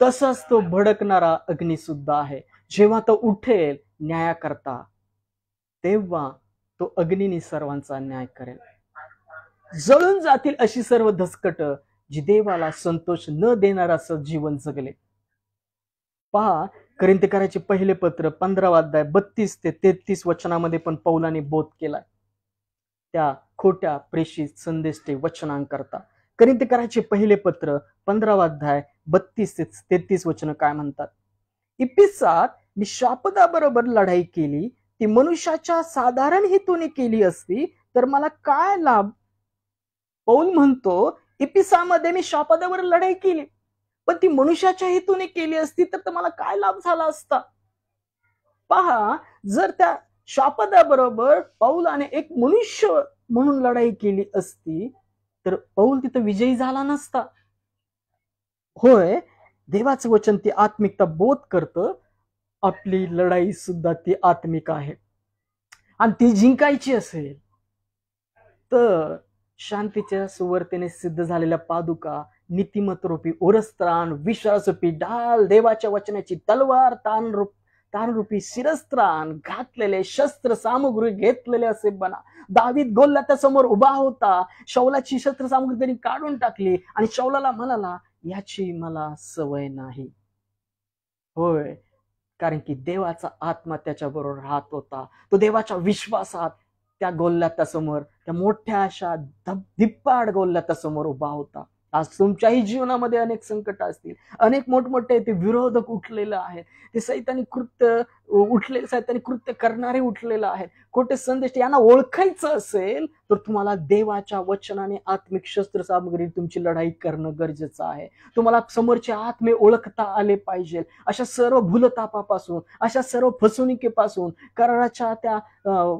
Speaker 1: तसाच तो भडकणारा अग्नी सुद्धा आहे. जेव्हा तो उठेल न्यायाकरता, तेव्हा तो अग्नीने सर्वांचा न्याय करेल. जळून जातील अशी सर्व धसकट जी देवाला संतोष न देणारा असं जीवन जगले. पहा, कोरिन्थीकराचे पहिले पत्र 15वा अध्याय 32 ते 33 वचनामध्ये पण पौलाने बोध केलाय त्या खोट्या प्रेषित संदेश ते वचनांकरता. कोरिन्थीकराचे पहिले पत्र 15वा अध्याय 32 ते 33 वचन काय म्हणतात? इपिसात मी शापदाबरोबर लढाई केली, ती मनुष्याच्या साधारण हेतूने केली असती तर मला काय लाभ? पौल म्हणतो, इपिसामध्ये मी शापदावर लढाई केली, पण ती मनुष्याच्या हेतूने केली असती तर मला काय लाभ झाला असता? पहा, जर त्या शापदाबरोबर पौलाने एक मनुष्य म्हणून लढाई केली असती तर पौल तिथं विजयी झाला नसता. होय, देवाचं वचन ती आत्मिकता बोध करतं. आपली लढाई सुद्धा ती आत्मिक आहे आणि ती जिंकायची असेल तर शांतीच्या सुवर्तेने सिद्ध झालेल्या पादुका, नीतिमत रूपी ओरस्त्राण, विश्वासरूपी ढाल, देवाच्या वचनाची तलवार, तानरूपी शिरस्त्राण, घातलेले शस्त्र सामुग्री घेतलेले असे बना. दावीद गोलियाता समोर उभा होता. शौलाची शस्त्र सामुग्री त्यांनी काढून टाकली आणि शौलाला म्हणाला, याची मला सवय नाही. होय, कारण की देवाचा आत्मा त्याच्याबरोबर राहत होता. तो देवाच्या विश्वासात त्या गोलियातासमोर, त्या मोठ्या अशा धिप्पाड गोलियातासमोर उभा होता. आज तुमच्याही जीवनामध्ये अनेक संकट असतील, अनेक मोठमोठे ते विरोधक उठलेले आहेत, ते सैतानी कृत्य करणारे उठलेले आहेत, खोटे संदेश. यांना ओळखायचं असेल तर तुम्हाला देवाच्या वचनाने आत्मिक शस्त्र सामग्री तुमची लढाई करणं गरजेचं आहे. तुम्हाला समोरचे आत्मे ओळखता आले पाहिजे. अशा सर्व भूलतापापासून, अशा सर्व फसवणुकीपासून, कराराच्या त्या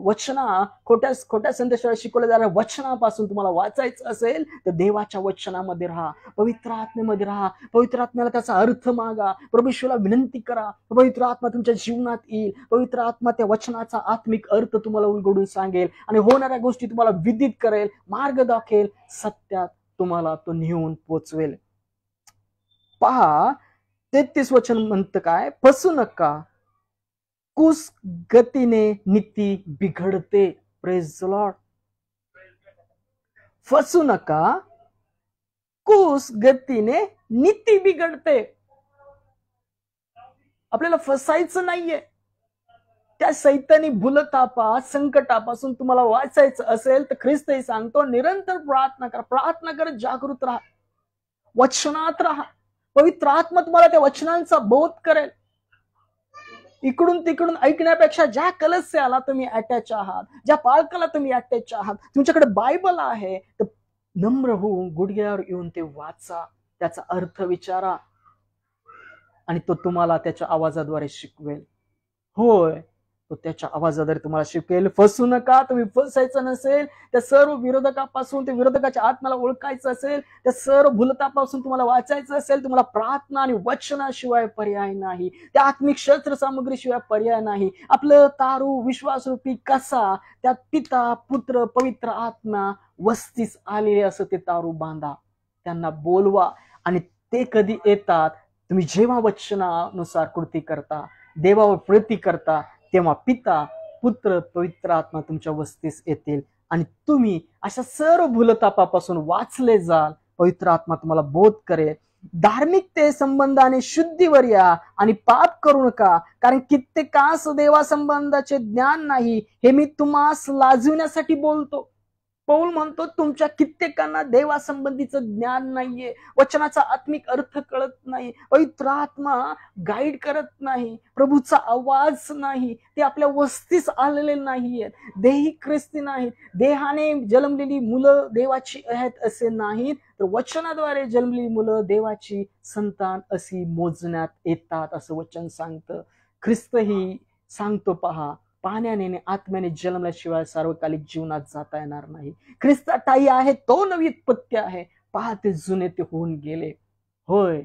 Speaker 1: वचना, खोट्या संदेशाला शिकवल्या जाणाऱ्या वचनापासून तुम्हाला वाचायचं असेल तर देवाच्या वचनामध्ये राहा, पवित्र आत्मेमध्ये राहा. पवित्र आत्म्याला त्याचा अर्थ मागा, प्रभूला विनंती करा. पवित्र आत्मा तुमच्या जीवनात येईल. पवित्र आत्मा त्या वचनाचा आत्मिक अर्थ तुम्हाला उलगडून सांगेल आणि होणाऱ्या गोष्टी तुम्हाला विदित करेल, मार्ग दाखवेल, सत्यात तुम्हाला तो नेऊन पोचवेल. पहा 33 वचन म्हणतं काय, फसू नका, कुस गतीने नीती बिघडते. Praise the Lord. फसू नका, कुस गतीने नीती बिघडते. आपल्याला फसायचं नाहीये. त्या सैतानी भूलतापा संकटापासून तुम्हाला वाचायचं असेल तर ख्रिस्तही सांगतो, निरंतर प्रार्थना करा, प्रार्थना करत जागृत राहा, वचनात राहा. पवित्र आत्मा तुम्हाला त्या वचनांचा बोध करेल. इकडून तिकडून ऐकण्यापेक्षा ज्या कलस्याला तुम्ही अटॅच आहात, ज्या पालकाला तुम्ही अटॅच आहात, तुमच्याकडे बायबल आहे, तर नम्र होऊन गुडघ्यावर येऊन ते वाचा, त्याचा अर्थ विचारा आणि तो तुम्हाला त्याच्या आवाजाद्वारे शिकवेल. होय, तो त्याच्या आवाजाद्वारे तुम्हाला शिकवेल. फसू नका. तुम्ही फसायचं नसेल, त्या सर्व विरोधकापासून, त्या विरोधकाच्या आत्म्याला ओळखायचं असेल, त्या सर्व भूलतापासून तुम्हाला वाचायचं असेल, तुम्हाला प्रार्थना आणि वचनाशिवाय पर्याय नाही, त्या आत्मिक शस्त्र सामग्रीशिवाय पर्याय नाही. आपलं तारू विश्वासरूपी कसा, त्यात पिता पुत्र पवित्र आत्मा वस्तीस आलेले असं ते तारू बांधा, त्यांना बोलवा. आणि ते कधी येतात, तुम्ही जेव्हा वचनानुसार कृती करता, देवावर प्रीती करता, तेव्हा पिता पुत्र पवित्र आत्मा तुमच्या वस्तीस येतील आणि तुम्ही अशा सर्व भूलतापापासून वाचले जाल. पवित्र आत्मा तुम्हाला बोध करेल. धार्मिकते संबंधाने शुद्धीवर या आणि पाप करू नका, कारण कित्येकास देवा संबंधाचे ज्ञान नाही, हे मी तुम्हास लाजविण्यासाठी बोलतो. पौल म्हणतो, तुमच्या कित्येकांना देवासंबंधीचं ज्ञान नाहीये, वचनाचा आत्मिक अर्थ कळत नाही, पवित्र आत्मा गाईड करत नाही, प्रभूचा आवाज नाही, ते आपल्या वस्तीस आलेले नाहीयेत, देही ख्रिस्ती नाहीत, देहाने जन्मलेली मुलं देवाची आहेत असे नाहीत, तर वचनाद्वारे जन्मलेली मुलं देवाची संतान अशी मोजण्यात येतात असं वचन सांगतं. ख्रिस्तही सांगतो, पहा, पाण्याने आत्म्याने जन्मल्याशिवाय सार्वकालिक जीवनात जाता येणार नाही. ख्रिस्त ठाई आहे, तो नवी उत्पत्ती आहे. पहा, ते जुने ते होऊन गेले. होय,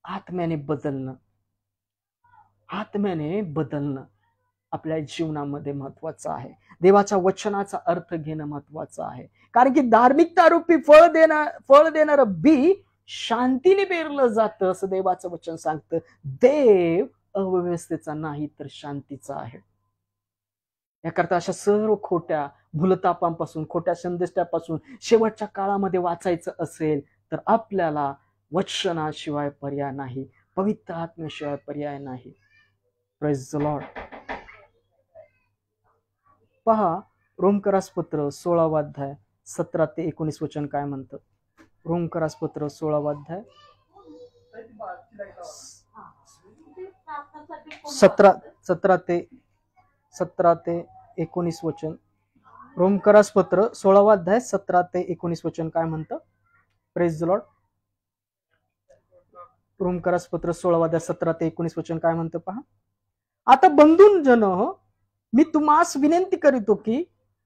Speaker 1: आत्म्याने बदलणं आपल्या जीवनामध्ये महत्वाचं आहे. देवाच्या वचनाचा अर्थ घेणं महत्वाचं आहे. कारण की धार्मिकता रूपी फळ देणारं बी शांतीने पेरलं जातं असं देवाचं वचन सांगतं. देव अव्यवस्थेचा नाही तर शांतीचा आहे. याकरता अशा सर्व खोट्या भूलतापांपासून, खोट्या संदेशापासून शेवटच्या काळामध्ये वाचायचं असेल तर आपल्याला वचनाशिवाय पर्याय नाही, पवित्र आत्म्याशिवाय पर्याय नाही. Praise the Lord. पहा, रोमकरासपत्र 16 अध्याय 17 ते 19 वचन काय म्हणतं. रोमकरासपत्र 16 अध्याय 17 ते 19 वचन. रोमकरासपत्र 16 अध्याय 17 ते 19 वचन काय म्हणतं. Praise the Lord. रोमकरासपत्र 16 अध्याय 17 ते 19 वचन काय म्हणतं पहा. आता बंधूंजन, मी तुम्हास विनंती करीतो की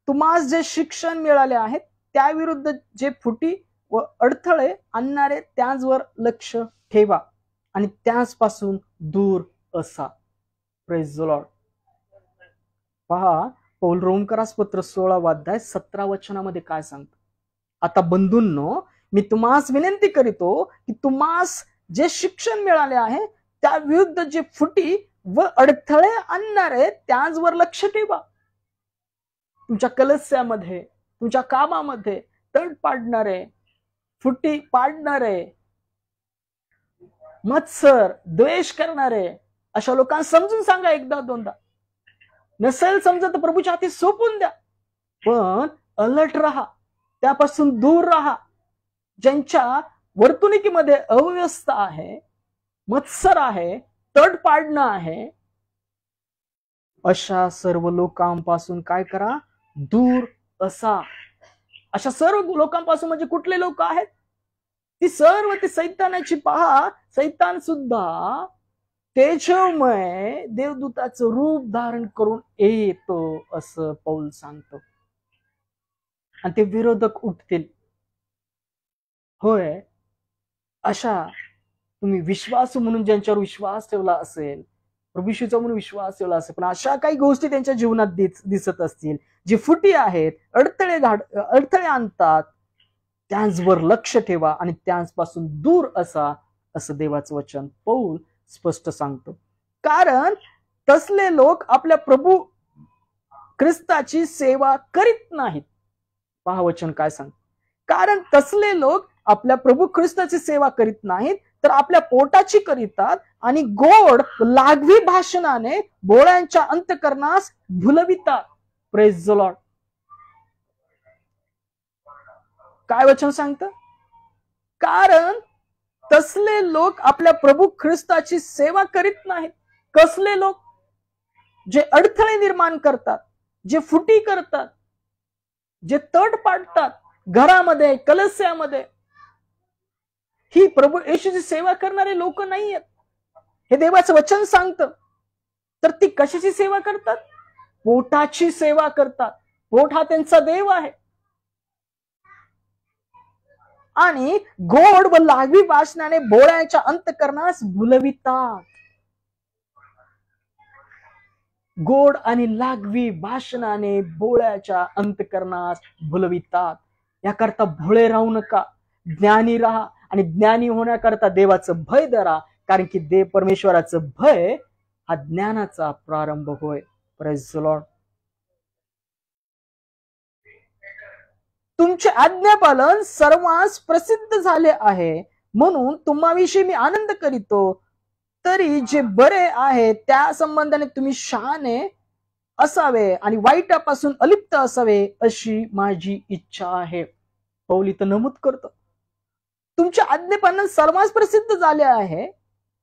Speaker 1: तुम्हास जे शिक्षण मिळाले आहे त्याविरुद्ध जे फुटी व अडथळे आणणारे त्यांवर लक्ष ठेवा आणि त्यापासून दूर असा. Praise the Lord. पहा, पौल रोमकरासपत्र 16 अध्याय 17 वचनामध्ये काय सांगतो. आता बंधूंनो, मी तुम्हास विनंती करीतो की तुम्हास जे शिक्षण मिळाले आहे त्या विरुद्ध जे फुटी व अडथळे आणणारे त्याचवर लक्ष ठेवा. तुमच्या कलस्यामध्ये, तुमच्या कामामध्ये तड पाडणारे, फुटी पाडणारे, मत्सर, द्वेष करणारे अशा लोकांना समजून सांगा एकदा दोनदा. नसेल समजत तर प्रभूच्या हाती सोपून द्या, पण अलर्ट राहा, त्यापासून दूर राहा. ज्यांच्या वर्तणुकीमध्ये अव्यवस्था आहे, मत्सर आहे, तड पाडणं आहे, अशा सर्व लोकांपासून काय करा, दूर असा. अशा सर्व लोकांपासून म्हणजे कुठले लोक आहेत? ती सर्व ती सैतानाची. पहा, सैतान सुद्धा तेजोमय देवदूताचं रूप धारण करून येतो असं पौल सांगतो. आणि ते विरोधक उठतील. होय, अशा तुम्ही विश्वासू म्हणून ज्यांच्यावर विश्वास ठेवला असेल, प्रभू येशूचा म्हणून विश्वास ठेवला असेल, पण अशा काही गोष्टी त्यांच्या जीवनात दिसत असतील जी फुटी आहेत, अडथळे आणतात, त्यांच्यावर लक्ष ठेवा आणि त्यांपासून दूर असा, असं देवाचं वचन पौल स्पष्ट सांगतो. कारण तसले लोक आपल्या प्रभू ख्रिस्ताची सेवा करीत नाहीत. पहा वचन काय सांग. कारण तसले लोक आपल्या प्रभू ख्रिस्ताची सेवा करीत नाहीत, तर आपल्या पोटाची करीतात आणि गोड लागवी भाषणाने भोळ्यांच्या अंतःकरणास भुलवितात. Praise the Lord. काय वचन सांगतं? कारण तसले लोक आपल्या प्रभू ख्रिस्ताची सेवा करीत नाहीत. कसले लोक? जे अडथळे निर्माण करतात, जे फुटी करतात, जे तड पाडतात घरामध्ये, कलस्यामध्ये. ही प्रभू येशूची सेवा करणारे लोक नाही आहेत, हे देवाचं वचन सांगतं. तर ती कशाची सेवा करतात? पोटाची सेवा करतात. पोट हा त्यांचा देव आहे. आणि गोड व लागवी भाषणाने भोळ्याच्या अंतःकरणास भुलवितात. गोड आणि लागवी भाषणाने भोळ्याच्या अंतःकरणास भुलवितात. याकरता भोळे राहू नका, ज्ञानी राहा. आणि ज्ञानी होण्याकरता देवाचं भय धरा, कारण की देव परमेश्वराचं भय हा ज्ञानाचा प्रारंभ होय. Praise the Lord. तुमचे आज्ञापालन सर्वांस प्रसिद्ध झाले आहे, म्हणून तुम्हाविषयी मी आनंद करीतो. तरी जे बरे आहे त्या संबंधाने तुम्ही शहाणे असावे आणि वाईटापासून अलिप्त असावे, अशी माझी इच्छा आहे. पौल इथं नमूद करतो, तुमच्या आज्ञापालन सर्वांस प्रसिद्ध झाले आहे,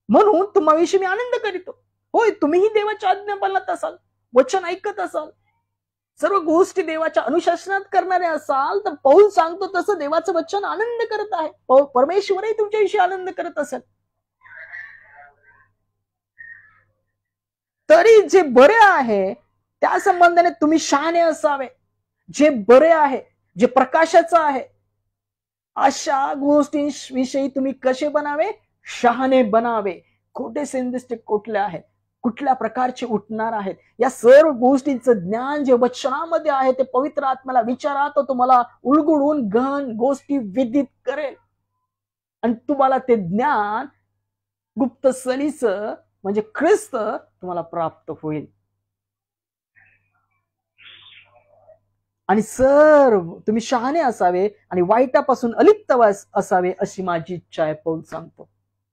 Speaker 1: म्हणून तुम्हाविषयी मी आनंद करीतो. होय, तुम्हीही देवाच्या आज्ञापालनात असाल, वचन ऐकत असाल, सर्व गोष्टी देवाच्या अनुशासनात करणारे असाल, तर पौल सांगतो तसं देवाचं वचन आनंद करत आहे. परमेश्वरही तुमच्याविषयी आनंद करत असेल. तरी जे बरे आहे त्या संबंधाने तुम्ही शहाणे असावे. जे बरे आहे, जे प्रकाशाचं आहे, अशा गोष्टींविषयी तुम्ही कसे बनावे? शहाणे बनावे. खोटे संदेश कुठले आहेत, कुठल्या प्रकारचे उठणार आहेत, या सर्व गोष्टींचं ज्ञान जे वचनामध्ये आहे ते पवित्र आत्म्याला विचारा, तो तुम्हाला उलगडून गहन गोष्टी विदित करेल. आणि तुम्हाला ते ज्ञान गुप्त सलीच म्हणजे ख्रिस्त तुम्हाला प्राप्त होईल. आणि सर्व तुम्ही शहाणे असावे आणि वाईटापासून अलिप्त असावे, अशी माझी इच्छा आहे. पौल सांगतो.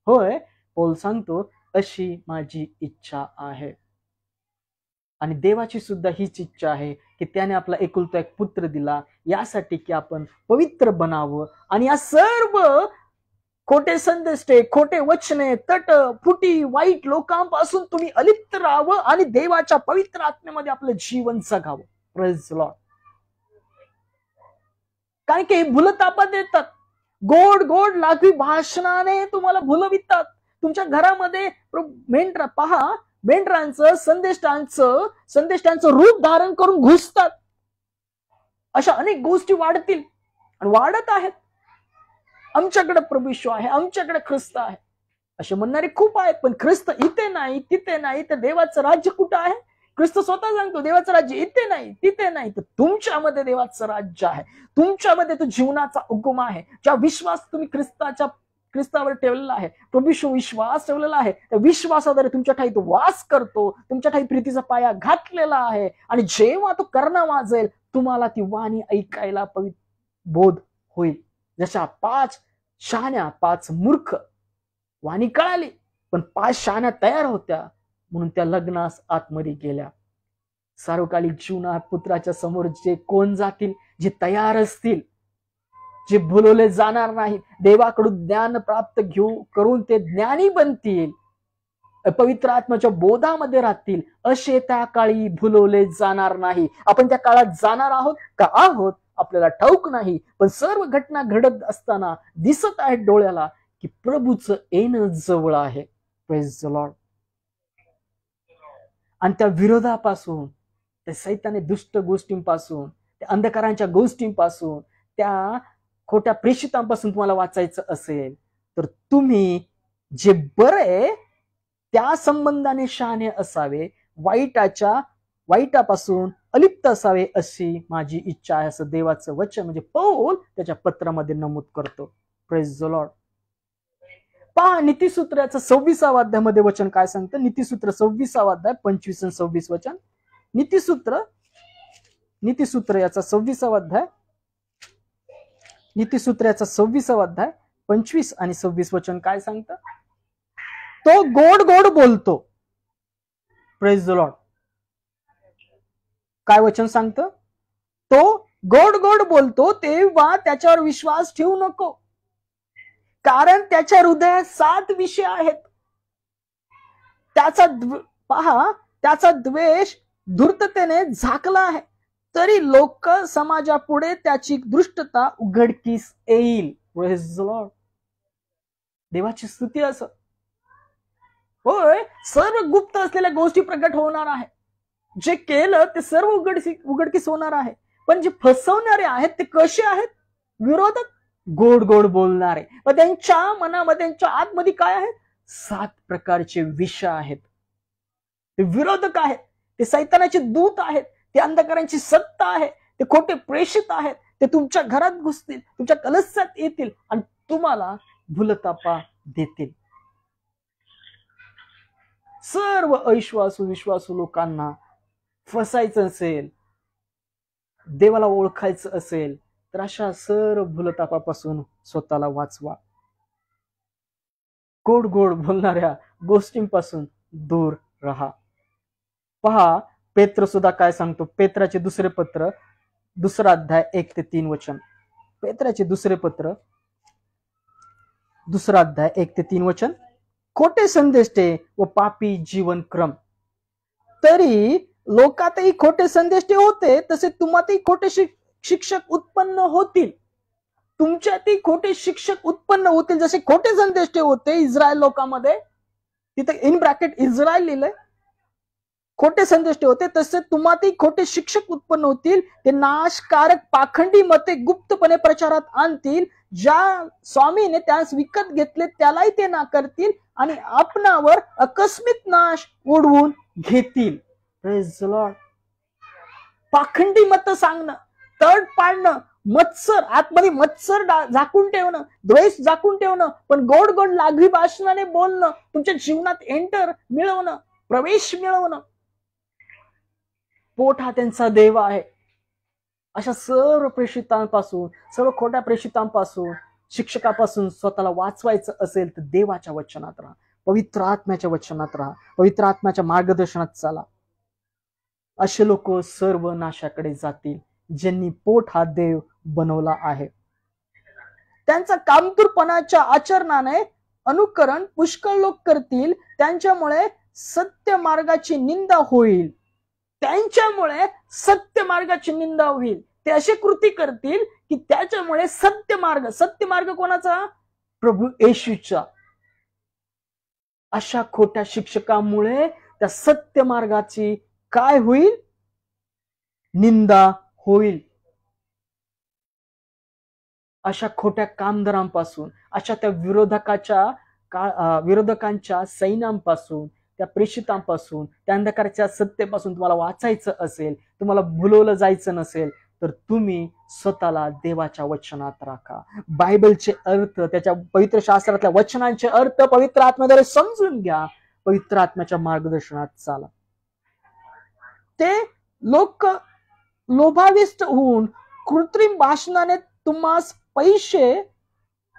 Speaker 1: होय, पौल सांगतो अशी माझी इच्छा आहे. आणि देवाची सुद्धा हीच इच्छा आहे की त्याने आपला एकुलता एक पुत्र दिला, यासाठी की आपण पवित्र बनावं आणि या सर्व खोटे संदेश, खोटे वचने, तट, फुटी, वाईट लोकांपासून तुम्ही अलिप्त राहावं आणि देवाच्या पवित्र आत्म्यामध्ये आपलं जीवन जगावं. Praise the Lord. कारण की भुलतापा देतात, गोड गोड लागवी भाषणाने तुम्हाला भुलवितात. तुमच्या घरामध्ये मेंढरा, पहा, मेंढरांचं संदेष्टांचं रूप धारण करून घुसतात. अशा अनेक गोष्टी वाढतील आणि वाढत आहेत. आमच्याकडे प्रभू येशू आहे, आमच्याकडे ख्रिस्त आहे असे म्हणणारे खूप आहेत. पण ख्रिस्त इथे नाही, तिथे नाही, तर देवाचं राज्य कुठं आहे? ख्रिस्त स्वतः सांगतो देवाचं राज्य इथे नाही तिथे नाही, तर तुमच्यामध्ये देवाचं राज्य आहे. तुमच्यामध्ये तो जीवनाचा उगम आहे. ज्या विश्वास तुम्ही ख्रिस्तावर ठेवलेला आहे, प्रभू विश्वास ठेवलेला आहे, त्या विश्वासाद्वारे तुमच्या ठाई तो वास करतो, तुमच्या ठाई प्रीतीचा पाया घातलेला आहे. आणि जेव्हा तो कर्ण वाजेल, तुम्हाला ती वाणी ऐकायला बोध होईल. जशा 5 शहाण्या 5 मूर्ख वाणी कळाली, पण 5 शहाण्या तयार होत्या म्हणून त्या लग्नास आतमध्ये गेल्या. सार्वकालिक जीवनात पुत्राच्या समोर जे कोण जातील, जे तयार असतील, जे भुलवले जाणार नाहीत, देवाकडून ज्ञान प्राप्त करून ते ज्ञानी बनतील, पवित्र आत्म्याच्या बोधामध्ये राहतील, असे त्या काळी भुलवले जाणार नाही. आपण त्या काळात जाणार आहोत का आहोत आपल्याला ठाऊक नाही, पण सर्व घटना घडत असताना दिसत आहेत डोळ्याला की प्रभूचं येणं जवळ आहे. Praise the Lord. आणि त्या विरोधापासून, त्या सैताने दुष्ट गोष्टींपासून, त्या अंधकारांच्या गोष्टींपासून, त्या खोट्या प्रेषितांपासून तुम्हाला वाचायचं असेल तर तुम्ही जे बरे त्या संबंधाने शहाणे असावे, वाईटापासून अलिप्त असावे अशी माझी इच्छा आहे, असं देवाचं वचन म्हणजे पौल त्याच्या पत्रामध्ये नमूद करतो. Praise the Lord. पहा नीतिसूत्राचं 26व्या अध्यायामध्ये वचन काय सांगतं. नीतिसूत्र 26वा अध्याय 25 आणि 26 वचन. नीतिसूत्र याचा 26वा अध्याय, नीतिसूत्राचा 26वा अध्याय 25 आणि 26 वचन काय सांगतं. तो गोड गोड बोलतो. Praise the Lord. काय वचन सांगतं. तो गोड गोड बोलतो, तेव्हा त्याच्यावर विश्वास ठेवू नको, कारण त्याच्या हृदयात 7 विषय आहेत. त्याचा द्वेष धूर्ततेने झाकला आहे, तरी लोक समाजापुढे त्याची दृष्टता उघडकीस येईल. Praise the Lord. देवाची स्तुती असं. होय, सर्व गुप्त असलेल्या गोष्टी प्रकट होणार आहे. जे केलं ते सर्व उघडकीस होणार आहे. पण जे फसवणारे आहेत ते कसे आहेत. विरोधक, गोड गोड बोलणारे. पण त्यांच्या मनामध्ये, त्यांच्या आतमध्ये काय आहे. 7 प्रकारचे विष आहेत. ते विरोधक आहेत, ते सैतानाचे दूत आहेत, ते अंधकारांची सत्ता आहे, ते खोटे प्रेषित आहेत. ते तुमच्या घरात घुसतील, तुमच्या कलशात येतील आणि तुम्हाला भूलतापा देतील. सर्व विश्वासू लोकांना फसायचं असेल, देवाला ओळखायचं असेल तर अशा सर्व भूलतापापासून स्वतःला वाचवा. गोड गोड बोलणाऱ्या गोष्टींपासून दूर राहा. पहा पेत्र सुद्धा काय सांगतो. पेत्राचे दुसरे पत्र 2 अध्याय 1 ते 3 वचन. पेत्राचे दुसरे पत्र 2 अध्याय 1 ते 3 वचन. खोटे संदेष्टे व पापी जीवनक्रम. तरी लोकातही खोटे संदेष्टे होते, तसे तुम्हातही खोटे शिक्षक उत्पन्न होतील. तुमच्यातही खोटे शिक्षक उत्पन्न होतील. जसे खोटे संदेष्टे होते इस्रायल लोकांमध्ये, तिथे इन ब्रॅकेट इस्रायल लिहिलंय, खोटे संदेष्टे होते, तसे तुम्हातही खोटे शिक्षक उत्पन्न होतील. ते नाशकारक पाखंडी मते गुप्तपणे प्रचारात आणतील. ज्या स्वामीने त्यास विकत घेतले त्यालाही ते नाकारतील आणि आपणावर अकस्मित नाश ओढवून घेतील. Praise the Lord. पाखंडी मत सांगणं, तड पाडणं, मत्सर, आतमध्ये मत्सर झाकून ठेवणं, द्वेष झाकून ठेवणं, पण गोड गोड लाघवी भाषणाने बोलणं, तुमच्या जीवनात एंटर मिळवणं, प्रवेश मिळवणं. पोट हा त्यांचा देव आहे. अशा सर्व प्रेषितांपासून, सर्व खोट्या प्रेषितांपासून, शिक्षकापासून स्वतःला वाचवायचं असेल तर देवाच्या वचनात राहा, पवित्र आत्म्याच्या वचनात राहा, पवित्र आत्म्याच्या मार्गदर्शनात चाला. असे लोक सर्व नाशाकडे जातील, ज्यांनी पोट हा देव बनवला आहे. त्यांचा कामतूरपणाच्या आचरणाने अनुकरण पुष्कळ लोक करतील. त्यांच्यामुळे सत्य मार्गाची निंदा होईल. त्यांच्यामुळे सत्य मार्गाची निंदा होईल. ते असे कृती करतील की त्याच्यामुळे सत्य मार्ग कोणाचा. प्रभू येशूचा. अशा खोट्या शिक्षकांमुळे त्या सत्य मार्गाची काय होईल. निंदा होईल. अशा खोट्या कामदारांपासून, अशा त्या विरोधकांच्या सैन्यांपासून, त्या प्रेषितांपासून, त्या अंधकाराच्या सत्तेपासून तुम्हाला वाचायचं असेल, तुम्हाला भुलवलं जायचं नसेल, तर तुम्ही स्वतःला देवाच्या वचनात राखा. बायबलचे अर्थ, त्याच्या पवित्र शास्त्रातल्या वचनांचे अर्थ पवित्र आत्म्याद्वारे समजून घ्या. पवित्र आत्म्याच्या मार्गदर्शनात चाला. ते लोक लोभाविष्ट होऊन कृत्रिम भाषणाने तुम्हास पैसे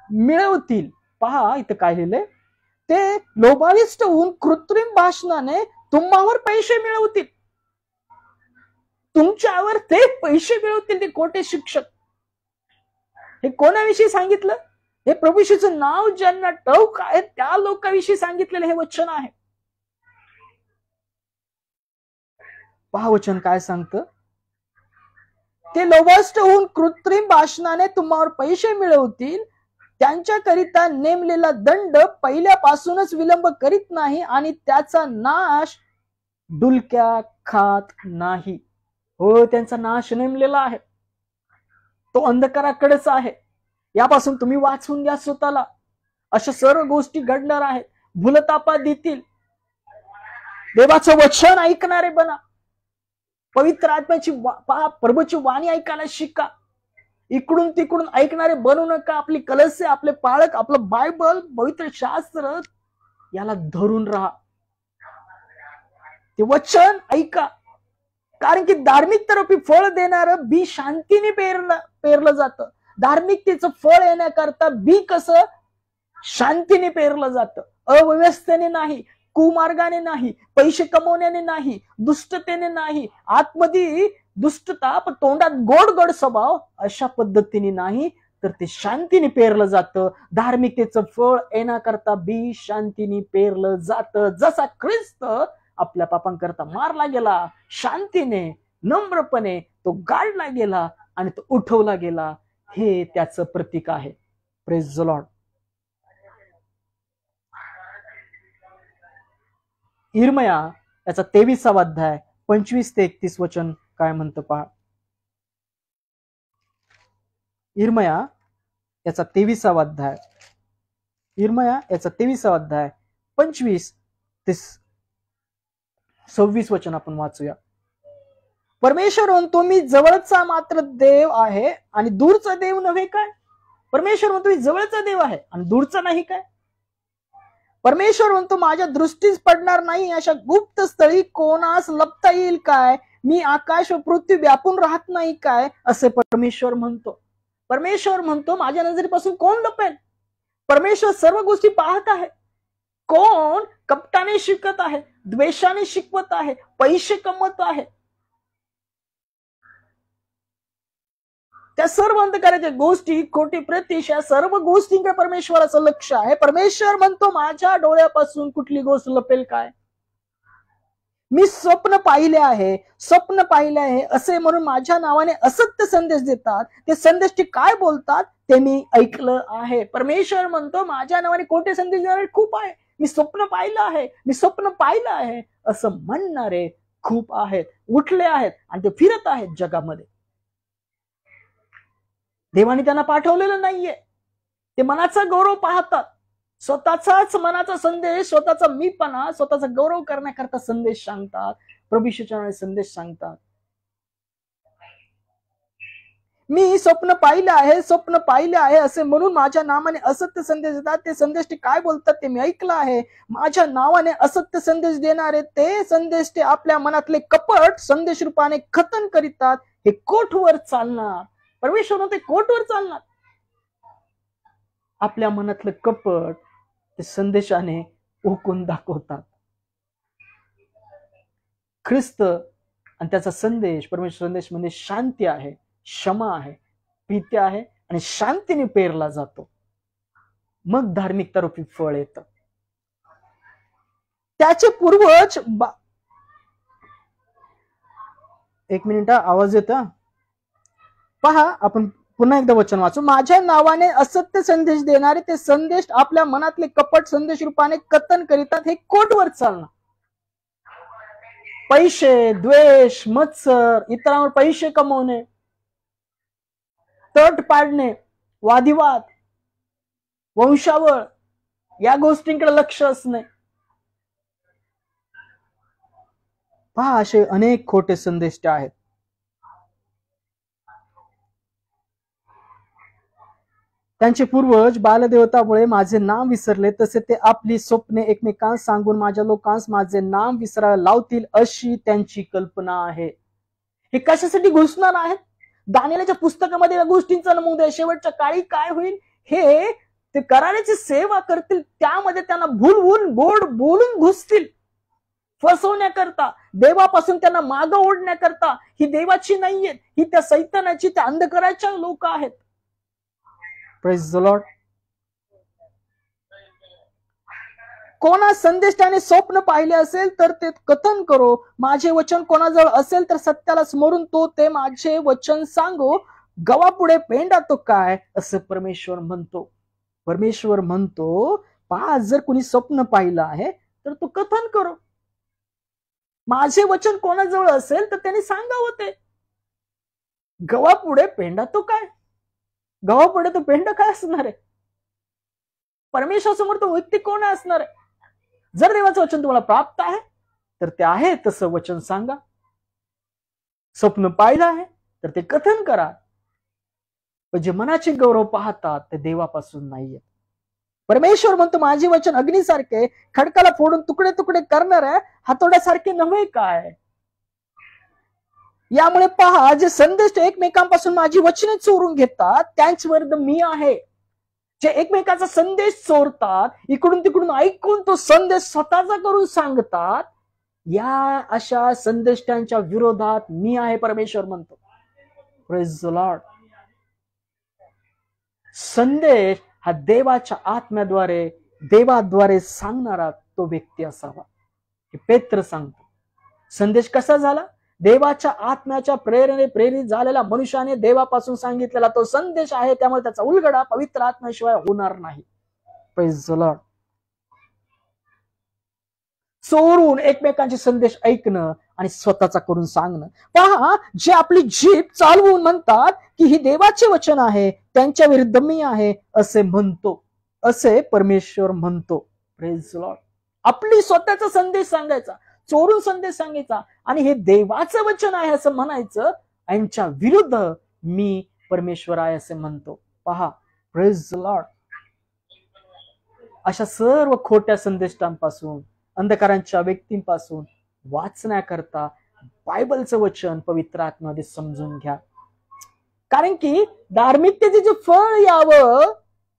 Speaker 1: मिळवतील. पहा इथं काय लिहिलंय, ते लोभाविष्ट होऊन कृत्रिम भाषणाने तुम्हावर पैसे मिळवतील. तुमच्यावर ते पैसे मिळवतील, ते खोटे शिक्षक. हे कोणाविषयी सांगितलं? हे प्रभू येशूचं नाव ज्यांना ठाऊक आहे त्या लोकांविषयी सांगितलेलं हे वचन आहे. पहा वचन काय सांगतं, ते लोभाविष्ट होऊन कृत्रिम भाषणाने तुम्हावर पैसे मिळवतील. त्यांच्याकरिता नेमलेला दंड पहिल्यापासूनच विलंब करीत नाही आणि त्याचा नाश डुलक्या खात नाही. हो, त्यांचा नाश नेमलेला आहे, तो अंधकाराकडेच आहे. यापासून तुम्ही वाचून घ्या स्वतःला. अशा सर्व गोष्टी घडणार आहेत. भूलतापात देतील. देवाचं वचन ऐकणारे बना. पवित्र आत्म्याची प्रभूची वाणी ऐकायला शिका. इकडून तिकडून ऐकणारे बनू नका. आपली कलसे, आपले पाळक, आपलं बायबल, पवित्र शास्त्र याला धरून राहा. ते वचन ऐका. कारण की धार्मिकतेरूपी फळ देणारं बी शांतीने पेरलं जातं. धार्मिकतेचं फळ येण्याकरता बी कसं शांतीने पेरलं जातं. अव्यवस्थेने नाही, कुमार्गाने नाही, पैसे कमवण्याने नाही, दुष्टतेने नाही, आतमध्ये दुष्टता पण तोंडात गोड गोड स्वभाव, अशा पद्धतीने नाही, तर ते शांतीने पेरलं जातं. धार्मिकतेचं फळ येण्याकरता बी शांतीने पेरलं जातं. जसा ख्रिस्त आपल्या पापांकरता मारला गेला, शांतीने नम्रपणे तो गाडला गेला आणि तो उठवला गेला, हे त्याचं प्रतीक आहे. Praise the Lord. इर्मया याचा 23वा अध्याय 25 ते 31 वचन काय म्हणतं पहा. इर्मया याचा 23वा अध्याय, इर्मया याचा 23वा अध्याय 25 ते 26 वचन आपण वाचूया. परमेश्वर म्हणतो, मी जवळचा मात्र देव आहे आणि दूरचा देव नव्हे काय. परमेश्वर म्हणतो, मी जवळचा देव आहे आणि दूरचा नाही काय. परमेश्वर म्हणतो, माझ्या दृष्टीस पडणार नाही अशा गुप्त स्थळी कोणास लपता येईल काय. मी आकाश व पृथ्वी व्यापून राहत नाही काय, असे परमेश्वर म्हणतो. परमेश्वर म्हणतो, माझ्या नजरेपासून कोण लपेल. परमेश्वर सर्व गोष्टी पाहत आहे. कोण कपटाने शिकत आहे, द्वेषाने शिकवत आहे, पैसे कमवत आहे, त्या सर्व अंधकाराच्या गोष्टी, खोटी प्रतीक्षा, या सर्व गोष्टींकडे परमेश्वराचं लक्ष आहे. परमेश्वर म्हणतो, माझ्या डोळ्यापासून कुठली गोष्ट लपेल काय. मी स्वप्न पाहिले आहे, स्वप्न पाहिले आहे असे म्हणून माझ्या नावाने असत्य संदेश देतात. ते संदेश काय बोलतात ते मी ऐकलं आहे. परमेश्वर म्हणतो, माझ्या नावाने खोटे संदेश देणारे खूप आहे. मी स्वप्न पाहिलं आहे, मी स्वप्न पाहिलं आहे असं म्हणणारे खूप आहेत, उठले आहेत आणि ते फिरत आहेत जगामध्ये. देवाने त्यांना पाठवलेलं नाहीये. ते मनाचा गौरव पाहतात. स्वतःचाच मनाचा संदेश, स्वतःचा मीपणा, स्वतःचा गौरव करण्याकरता संदेश सांगतात. प्रभू येशूच्या संदेश सांगतात. मी स्वप्न पाहिलं आहे, स्वप्न पाहिलं आहे असे म्हणून माझ्या नावाने असत्य संदेश देतात. ते संदेश ते काय बोलतात ते मी ऐकलं आहे. माझ्या नावाने असत्य संदेश देणारे ते संदेश ते आपल्या मनातले कपट संदेश रूपाने खतन करीतात. हे कोठवर चालणार. परमेश्वर ते कोटवर चालणार. आपल्या मनातलं कपट ते संदेशाने ओकून दाखवतात. ख्रिस्त आणि त्याचा संदेश, परमेश्वर संदेश म्हणजे शांती आहे, क्षमा आहे, प्रीती आहे आणि शांतीने पेरला जातो. मग धार्मिकता रूपी फळ येतं. त्याचे पूर्वज एक मिनिट आवाज येतो पहा. आपण पुन्हा एकदा वचन वाचू. माझ्या नावाने असत्य संदेश देणारे ते संदेश आपल्या मनातले कपट संदेश रूपाने कथन करीतात. हे कोटवर चालणार. पैसे, द्वेष, मत्सर, इतरांवर पैसे कमवणे, तट पाडणे, वादिवाद, वंशावळ, या गोष्टींकडे लक्ष असणे, पहा, असे अनेक खोटे संदेष्ट आहेत. त्यांचे पूर्वज बालदेवतामुळे माझे नाम विसरले, तसे ते आपली स्वप्ने एकमेकांस सांगून माझ्या लोकांस माझे नाम विसरायला लावतील, अशी त्यांची कल्पना आहे. हे कशासाठी घोषणा आहेत? दानिएलच्या पुस्तकामध्ये या गोष्टींचा नमूद आहे. शेवटच्या काळी काय होईल हे ते कराराची सेवा करतील, त्यामध्ये त्यांना भूलवून बोलून घुसतील, फसवण्याकरता, देवापासून त्यांना मागं ओढण्याकरता. ही देवाची नाहीये, ही त्या सैतानाची, त्या अंधकाराच्या लोक आहेत. Praise the Lord. कोणा संदेष्टाने स्वप्न पाहिले असेल तर ते कथन करो. माझे वचन कोणाजवळ असेल तर सत्याला स्मरून तो ते माझे वचन सांगो. गव्हापुढे पेंडा तो काय, असं परमेश्वर म्हणतो. परमेश्वर म्हणतो, पहा, जर कुणी स्वप्न पाहिलं आहे तर तो कथन करो. माझे वचन कोणाजवळ असेल तर त्यांनी सांगावं ते. गव्हापुढे पेंडा तो काय, गव्हापुढे तो पेंडा काय असणार आहे? परमेश्वरासमोर तो व्यक्ती कोण असणार आहे? जर देवाचं वचन तुम्हाला प्राप्त आहे तर ते आहे तसं वचन सांगा. स्वप्न पाहिलं आहे तर ते कथन करा. पण जे मनाचे गौरव पाहतात ते देवापासून नाहीये. परमेश्वर म्हणतो, माझे वचन अग्नीसारखे, खडकाला फोडून तुकडे तुकडे करणाऱ्या हातोड्यासारखे नव्हे काय. यामुळे पहा, जे संदेश एकमेकांपासून माझी वचने चोरून घेतात त्यांच्यावर मी आहे. जे एकमेकाचा संदेश चोरतात, इकडून तिकडून ऐकून तो संदेश स्वतःचा करून सांगतात, या अशा संदेशांच्या विरोधात मी आहे, परमेश्वर म्हणतो. Praise the Lord. संदेश हा देवाच्या आत्म्याद्वारे, देवाद्वारे सांगणारा तो व्यक्ती असावा. हे पेत्र सांगतो. संदेश कसा झाला? देवाच्या आत्म्याच्या प्रेरणेने प्रेरित झालेला मनुष्याने देवापासून सांगितलेला तो संदेश आहे. त्यामुळे त्याचा उलगडा पवित्र आत्म्याशिवाय होणार नाही. Praise the Lord. चोरून एकमेकांचे संदेश ऐकणं आणि स्वतःचा करून सांगणं. पहा, जे आपली जीभ चालवून म्हणतात की ही देवाचे वचन आहे, त्यांच्या विरुद्ध मी आहे असे म्हणतो, असे परमेश्वर म्हणतो. Praise the Lord. आपली स्वतःचा संदेश सांगायचा, चोरून संदेश सांगायचा आणि हे देवाचं वचन आहे असं म्हणायचं, यांच्या विरुद्ध मी परमेश्वर आहे असे म्हणतो. पहा, प्रेज द लॉर्ड. अशा सर्व खोट्या संदेशांपासून, अंधकारांच्या व्यक्तींपासून वाचण्याकरता बायबलचं वचन पवित्र आत्म्यामध्ये समजून घ्या. कारण की धार्मिकतेचे जे फळ यावं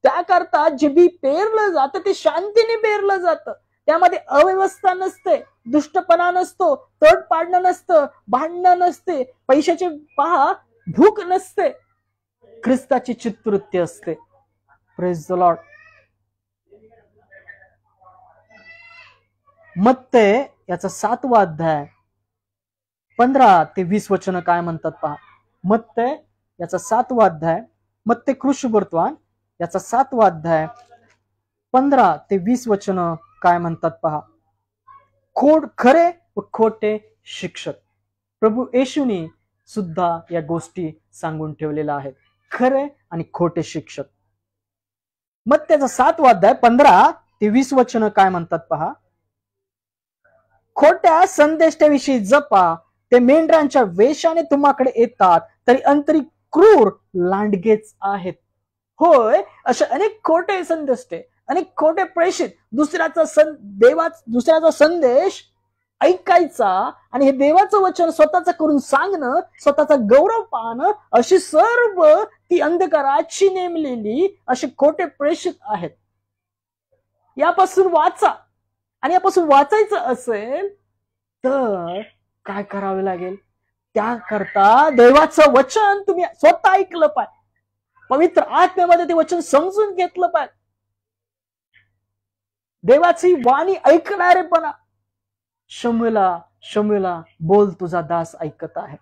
Speaker 1: त्याकरता जे बी पेरलं जातं ते शांतीने पेरलं जातं. त्यामध्ये अव्यवस्था नसते, दुष्टपणा नसतो, तड पाडणं नसतं, भांडणं नसते, पैशाचे पहा भूक नसते, ख्रिस्ताची चित्तवृत्ती असते. Praise the Lord. मत्ते याचा 7वा अध्याय 15 ते 20 वचन काय म्हणतात पहा. मत्ते याचा 7वा अध्याय, मत्ते कृष्णवर्तमान याचा 7वा अध्याय 15 ते 20 वचन काय म्हणतात पहा. खरे व खोटे शिक्षक. प्रभू येशूनी सुद्धा या गोष्टी सांगून ठेवलेल्या आहेत. खरे आणि खोटे शिक्षक. मत्तेचा 7वा अध्याय 15 ते 20 वचन काय म्हणतात पहा. खोट्या संदेशाविषयी जपा, ते मेंढरांच्या वेशाने तुम्हाकडे येतात तरी अंतरी क्रूर लांडगेच आहेत. होय, असे अनेक खोटे संदेश, अनेक खोटे प्रेषित दुसऱ्याचा संदेश ऐकायचा आणि हे देवाचं वचन स्वतःच करून सांगणं, स्वतःचा गौरव पाहणं, अशी सर्व ती अंधकाराची नेमलेली असे खोटे प्रेषित आहेत. यापासून वाचा. आणि यापासून वाचायचं असेल तर काय करावे लागेल? त्याकरता देवाचं वचन तुम्ही स्वतः ऐकलं पाहिजे, पवित्र आत्म्यामध्ये ते वचन समजून घेतलं पाहिजे. देवाची वाणी ऐकणारेपणा. शमूएला बोल, तुझा दास ऐकत आहे.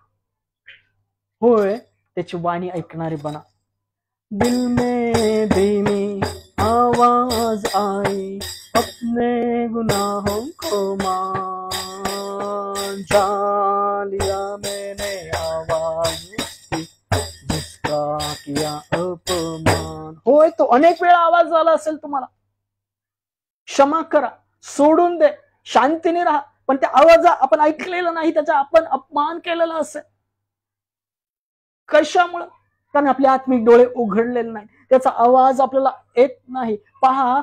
Speaker 1: होय, त्याची वाणी ऐकणारेपणा. दिल में धीमी आवाज आई, अपने गुनाहों को मान, जान लिया मैंने आवाज उसकी, जिसका किया अपमान. होय, तो अनेक वेळा आवाज झाला असेल तुम्हाला. क्षमा करा, सोडून दे, शांतीने राहा. पण त्या आवाज आपण ऐकलेला नाही, त्याचा आपण अपमान केलेला असेल. कशामुळं? कारण आपले आत्मिक डोळे उघडलेले नाही, त्याचा आवाज आपल्याला येत नाही. पहा,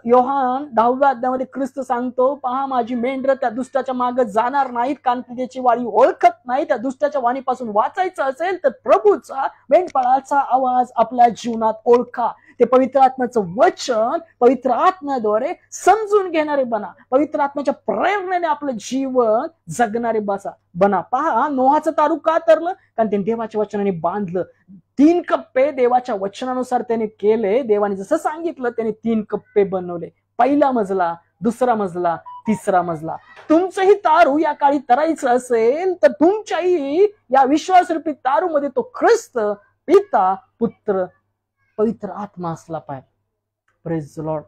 Speaker 1: योहान 10व्या अध्यायामध्ये ख्रिस्त सांगतो, पहा माझी मेंढरं त्या दुष्टाच्या मागे जाणार नाहीत, कारण ती त्याची वाणी ओळखत नाही. त्या दुष्टाच्या वाणीपासून वाचायचं असेल तर प्रभूचा मेंढपाळाचा आवाज आपल्या जीवनात ओळखा. ते पवित्र आत्म्याचं वचन पवित्र आत्म्याद्वारे समजून घेणारे बना. पवित्र आत्म्याच्या प्रेरणेने आपलं जीवन जगणारे बना. पहा, नोहाचं तारू का तरलं? कारण त्यांनी देवाच्या वचनाने बांधलं. 3 कप्पे देवाच्या वचनानुसार त्याने केले. देवाने जसं सांगितलं त्याने 3 कप्पे बनवले. पहिला मजला, दुसरा मजला, तिसरा मजला. तुमचंही तारू या काळी तरायचं असेल तर तुमच्याही या विश्वासरूपी तारूमध्ये तो ख्रिस्त, पिता, पुत्र, पवित्र आत्मा असला पाहिजे. Praise the Lord.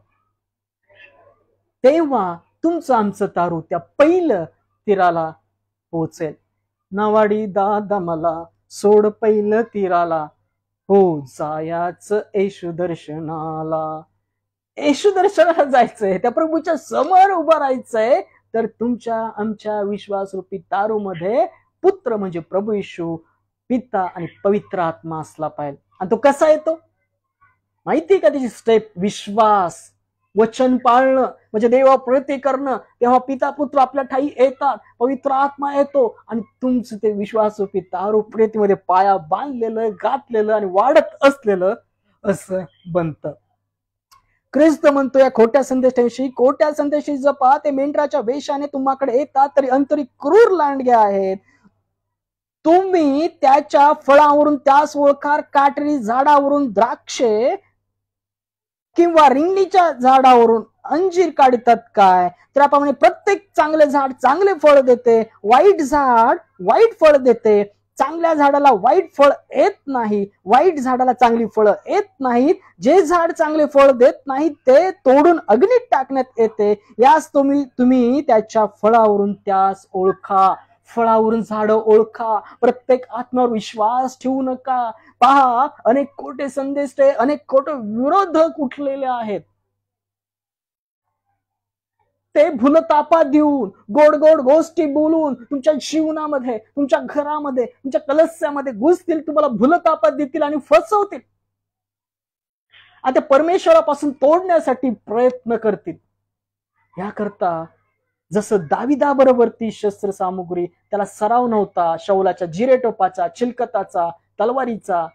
Speaker 1: तेव्हा तुमचं आमचं तारू त्या पहिलं तीराला पोहोचेल. नावाडी दादा मला सोड पहिलं तीराला, हो जायाच येशू दर्शनाला. येशू दर्शनाला जायचंय, त्या प्रभूच्या समोर उभं राहायचंय. तर तुमच्या आमच्या विश्वासरूपी तारूमध्ये पुत्र म्हणजे प्रभू येशू, पिता आणि पवित्र आत्मा असला पाहिजे. आणि तो कसा येतो माहिती का? त्याची स्टेप विश्वास, वचन पाळणं, म्हणजे देवा प्रति करणं. तेव्हा पिता पुत्र आपल्या ठाई येतात, पवित्र आत्मा येतो आणि तुमचं ते विश्वासरूपी तारू प्रीतीमध्ये पाया बांधलेलं, घातलेलं आणि वाढत असलेलं असं बनतं. ख्रिस्त म्हणतो या खोट्या संदेशाशी जपा. ते मेंढराच्या वेशाने तुम्हाकडे येतात तरी अंतरी क्रूर लांडगे आहेत. तुम्ही त्याच्या फळावरून त्यास ओळखाल. काटेरी झाडावरून द्राक्षे किंवा रिंगणीच्या झाडावरून अंजीर काढतात काय? त्याप्रमाणे प्रत्येक चांगले झाड चांगले फळ देते, वाईट झाड वाईट फळ देते. चांगल्या झाडाला वाईट फळ येत नाही, वाईट झाडाला चांगली फळं येत नाहीत. जे झाड चांगले फळ देत नाही ते तोडून अग्नीत टाकण्यात येते. यास तुम्ही त्याच्या फळावरून त्यास ओळखा. फळावरून झाड ओळखा. प्रत्येक आत्म्यावर विश्वास ठेवू नका. पहा, अनेक खोटे संदेश, अनेक खोटे विरोधक उठलेले आहेत. ते भूलतापा देऊन, गोड गोड गोष्टी बोलून तुमच्या जीवनामध्ये, तुमच्या घरामध्ये, तुमच्या कलस्यामध्ये घुसतील, तुम्हाला भूलतापा देतील आणि फसवतील. आता परमेश्वरापासून तोडण्यासाठी प्रयत्न करतील. याकरता जसं दाविदाबरोबर ती शस्त्र सामुग्री, त्याला सराव नव्हता शौलाच्या जिरेटोपाचा, चिलकताचा, तलवारीचा,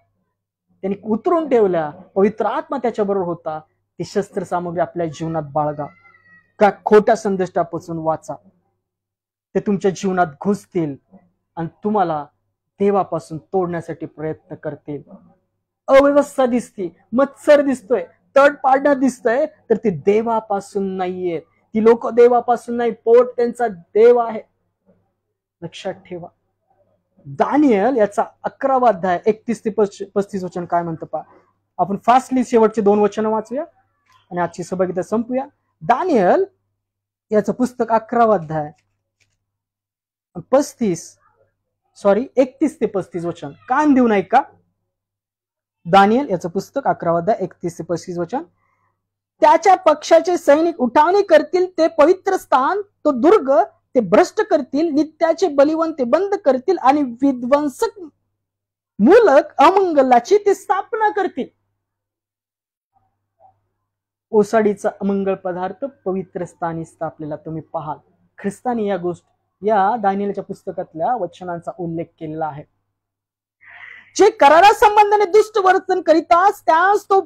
Speaker 1: त्यांनी उतरून ठेवल्या. पवित्र आत्मा त्याच्याबरोबर होता. ती शस्त्र सामुग्री आपल्या जीवनात बाळगा. का खोट्या संदेशापासून वाचा. ते तुमच्या जीवनात घुसतील आणि तुम्हाला देवापासून तोडण्यासाठी प्रयत्न करतील. अव्यवस्था दिसती, मत्सर दिसतोय, तड पाडणं दिसतंय, तर ती देवापासून नाहीये. ती लोक देवापासून नाही, पोट त्यांचा देव आहे. लक्षात ठेवा. दानियल याचा 11वा अध्याय 31 ते 35 वचन काय म्हणतं पहा. आपण फास्टली शेवटचे 2 वचन वाचूया आणि आजची सहभागिता संपूया. दानियल याचं पुस्तक 11वा अध्याय 31 ते 35 वचन. कान देऊ नाही का? दानियल याचं पुस्तक 11वा अध्याय 31 ते 35 वचन. त्याच्या पक्षाचे सैनिक उठावणी करतील, ते पवित्र स्थान, तो दुर्ग ते भ्रष्ट करतील, नित्याचे बलिवन ते बंद करतील आणि विध्वंसक मूलक अमंगलाची ते स्थापना करतील. ओसाडीचा अमंगळ पदार्थ पवित्र स्थानी स्थापलेला तुम्ही पाहाल. ख्रिस्तानी या गोष्टी या दानियेलच्या पुस्तकातल्या वचनांचा उल्लेख केलेला आहे. जे करारा संबंधाने दुष्ट वर्तन करीतास त्यास तो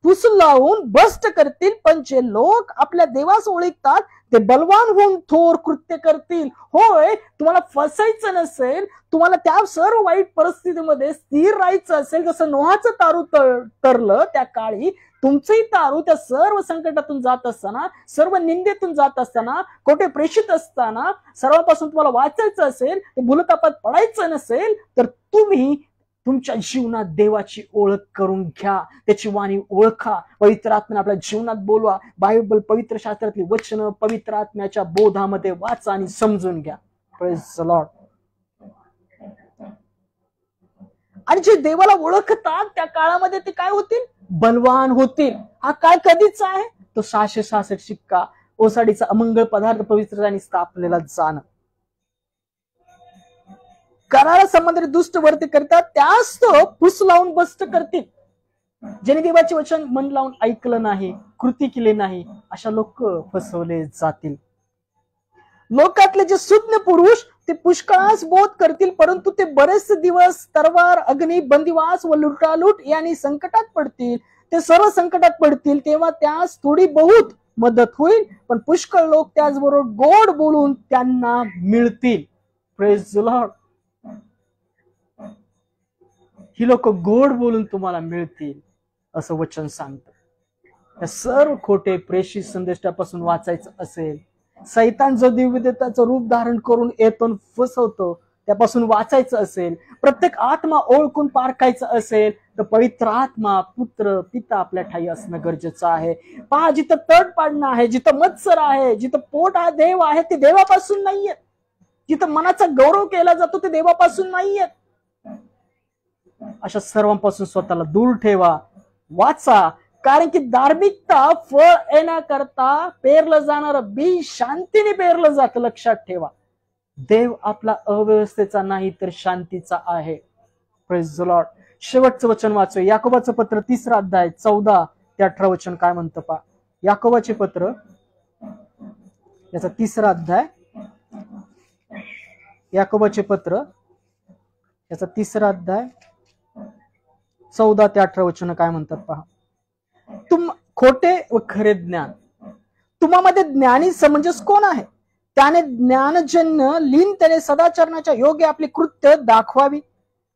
Speaker 1: पुसून लावून भ्रष्ट करतील, पण जे लोक आपल्या देवास ओळखतात ते बलवान होऊन थोर कृत्य करतील. होय, तुम्हाला फसायचं नसेल, तुम्हाला त्या सर्व वाईट परिस्थितीमध्ये स्थिर राहायचं असेल, जसं नोहाचं तारू तरलं त्या काळी, तुमचंही तारू त्या सर्व संकटातून जात असताना, सर्व निंदेतून जात असताना, कोठे प्रेषित असताना, सर्वांपासून तुम्हाला वाचायचं असेल, ते भूलतापात पडायचं नसेल, तर तुम्ही तुमच्या जीवनात देवाची ओळख करून घ्या. त्याची वाणी ओळखा. पवित्र आत्म्याने आपल्या जीवनात बोलवा. बायबल, पवित्र शास्त्रातली वचन पवित्र आत्म्याच्या बोधामध्ये वाचा आणि समजून घ्या. Praise the Lord. आणि जे देवाला ओळखतात त्या काळामध्ये ते काय होतील? बलवान होतील. हा काळ कधीचा आहे? तो 666 शिक्का ओसाडीचा अमंगळ पदार्थ पवित्र आणि स्थापलेला जाणं. कराला संबंधित दुष्ट वर्त करतात त्यास तो फुस लावून बस्ट करतील. ज्याने देवाचे वचन मन लावून ऐकलं नाही, कृती केली नाही, अशा लोक फसवले जातील. लोकातले जे सुज्ञ पुरुष ते पुष्कळास बोध करतील, परंतु ते बरेच दिवस तरवार, अग्नी, बंदिवास व लुटालूट यांनी संकटात पडतील. ते सर्व संकटात पडतील तेव्हा त्यास थोडी बहुत मदत होईल, पण पुष्कळ लोक त्याचबरोबर गोड बोलून त्यांना मिळतील. Praise the Lord. ही लोक गोड बोलून तुम्हाला मिळतील असं वचन सांगतं. या सर्व खोटे प्रेषित संदेशापासून वाचायचं असेल, सैतान जो दिव्यतेचं रूप धारण करून येतो फसवतो त्यापासून वाचायचं असेल, प्रत्येक आत्मा ओळखून पारखायचं असेल तर पवित्र आत्मा, पुत्र, पिता आपल्या ठाई असणं गरजेचं आहे. पहा, जिथं तड पाडणं आहे, जिथं मत्सर आहे, जिथं पोट हा देव आहे ते देवापासून नाहीये. जिथं मनाचा गौरव केला जातो ते देवापासून नाहीये. अशा सर्वांपासून स्वतःला दूर ठेवा, वाचा. कारण की धार्मिकता फळ येण्याकरता पेरलं जाणार बी शांतीने पेरलं जातं. लक्षात ठेवा, देव आपला अव्यवस्थेचा नाही तर शांतीचा आहे. Praise the Lord. शेवटचं वचन वाचू. याकोबाचं पत्र 3 अध्याय 14 ते 18 वचन काय म्हणतं पहा. याकोबाचे पत्र याचा 3 अध्याय, याकोबाचे पत्र याचा 3 अध्याय 14 ते 18 वचन काय म्हणतात पहा. खोटे व खरे ज्ञान. तुम्हामध्ये ज्ञानी समंजस कोण आहे? त्याने ज्ञानजन्य लीनतेने सदाचरणाच्या योग्य आपली कृत्य दाखवावी.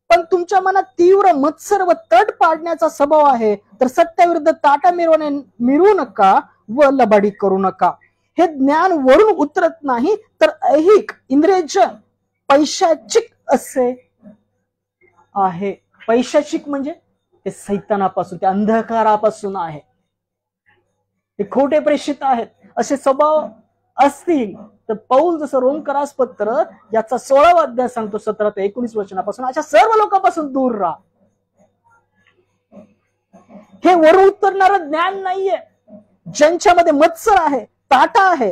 Speaker 1: पण तुमच्या मनात तीव्र मत्सर व तट पाडण्याचा स्वभाव आहे, तर सत्याविरुद्ध ताटा मिरवू नका व लबाडी करू नका. हे ज्ञान वरून उतरत नाही तर ऐहिक, इंद्रियजन्य, पैशाचिक असे आहे. पैशाचिक म्हणजे ते सैतानापासून, त्या अंधकारापासून आहे. ते खोटे प्रेषित आहेत. असे स्वभाव असतील तर पौल जसं रोमकरास पत्र याचा 16वा अध्याय सांगतो 17 ते 19 वचनापासून अशा सर्व लोकांपासून दूर राहा. हे वरून उतरणारं ज्ञान नाहीये. ज्यांच्यामध्ये मत्सर आहे, ताटा आहे,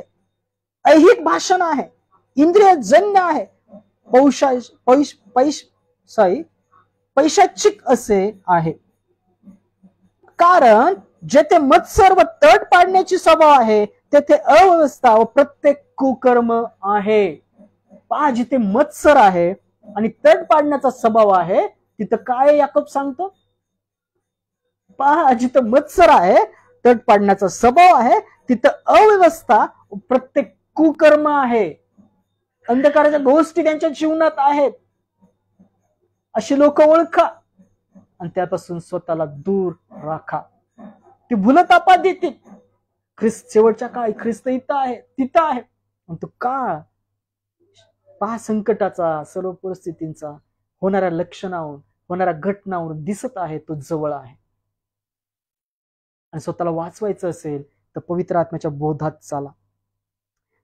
Speaker 1: ऐहिक भाषण आहे, इंद्रियजन्य आहे, पैशाचिक असे आहे. कारण जेथे मत्सर व तट पाडण्याची स्वभाव आहे तेथे अव्यवस्था व प्रत्येक कुकर्म आहे. पहा, जिथे मत्सर आहे आणि तट पाडण्याचा स्वभाव आहे तिथं काय याकोब सांगतो? पहा, जिथं मत्सर आहे, तट पाडण्याचा स्वभाव आहे तिथं अव्यवस्था, प्रत्येक कुकर्म आहे. अंधकाराच्या गोष्टी त्यांच्या जीवनात आहेत. अशी लोक ओळखा आणि त्यापासून स्वतःला दूर राखा. ती भूलतापा देतील. शेवटच्या काळी ख्रिस्त इथं आहे, तिथं आहे. तो काळ पहा, संकटाचा, सर्व परिस्थितींचा, होणाऱ्या लक्षणावरून, होणाऱ्या घटनावरून दिसत आहे तो जवळ आहे. आणि स्वतःला वाचवायचं असेल तर पवित्र आत्म्याच्या बोधात चाला.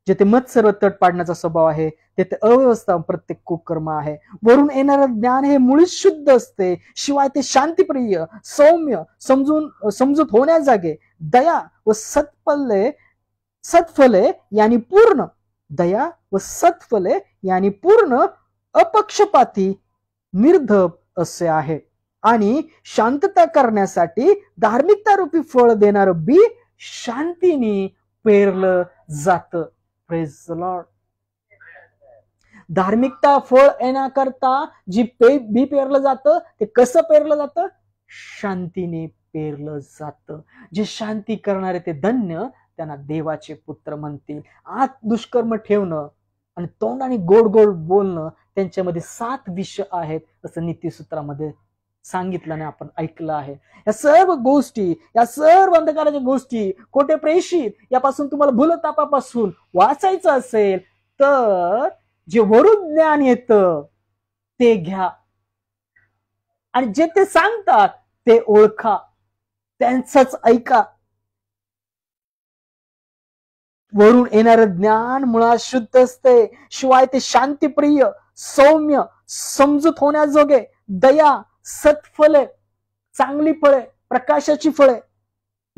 Speaker 1: जेथे मत्सर व तट पाडण्याचा स्वभाव आहे तेथे अव्यवस्था, प्रत्येक कुकर्म आहे. वरून येणारं ज्ञान हे मुळीच शुद्ध असते. शिवाय ते शांतिप्रिय, सौम्य, समजूत होण्याजागे, दया व सत्फले यांनी पूर्ण, दया व सत्फले यांनी पूर्ण, अपक्षपाती, निर्धप असे आहे. आणि शांतता करण्यासाठी धार्मिकता रूपी फळ देणारं बी शांतीने पेरलं जातं. Praise the Lord. धार्मिकता फळ येण्याकरता जी बी पेरलं जातं ते कसं पेरलं जातं? शांतीने पेरलं जातं. जे शांती करणारे ते धन्य, त्यांना देवाचे पुत्र म्हणतील. आत दुष्कर्म ठेवणं आणि तोंडाने गोड गोड बोलणं त्यांच्यामध्ये 7 विष आहेत असं नीतिसूत्रामध्ये सांगितलं आणि आपण ऐकलं आहे. या सर्व गोष्टी, या सर्व अंधकाराच्या गोष्टी, खोटे प्रेषित यापासून तुम्हाला भूलतापापासून वाचायचं असेल तर जे वरून ज्ञान येतं ते घ्या आणि जे ते सांगतात ते ओळखा, त्यांचंच ऐका. वरून येणारं ज्ञान मुळात शुद्ध असते. शिवाय ते शांतिप्रिय, सौम्य, समजूत होण्याजोगे, दया, सत्फले, चांगली फळे, प्रकाशाची फळे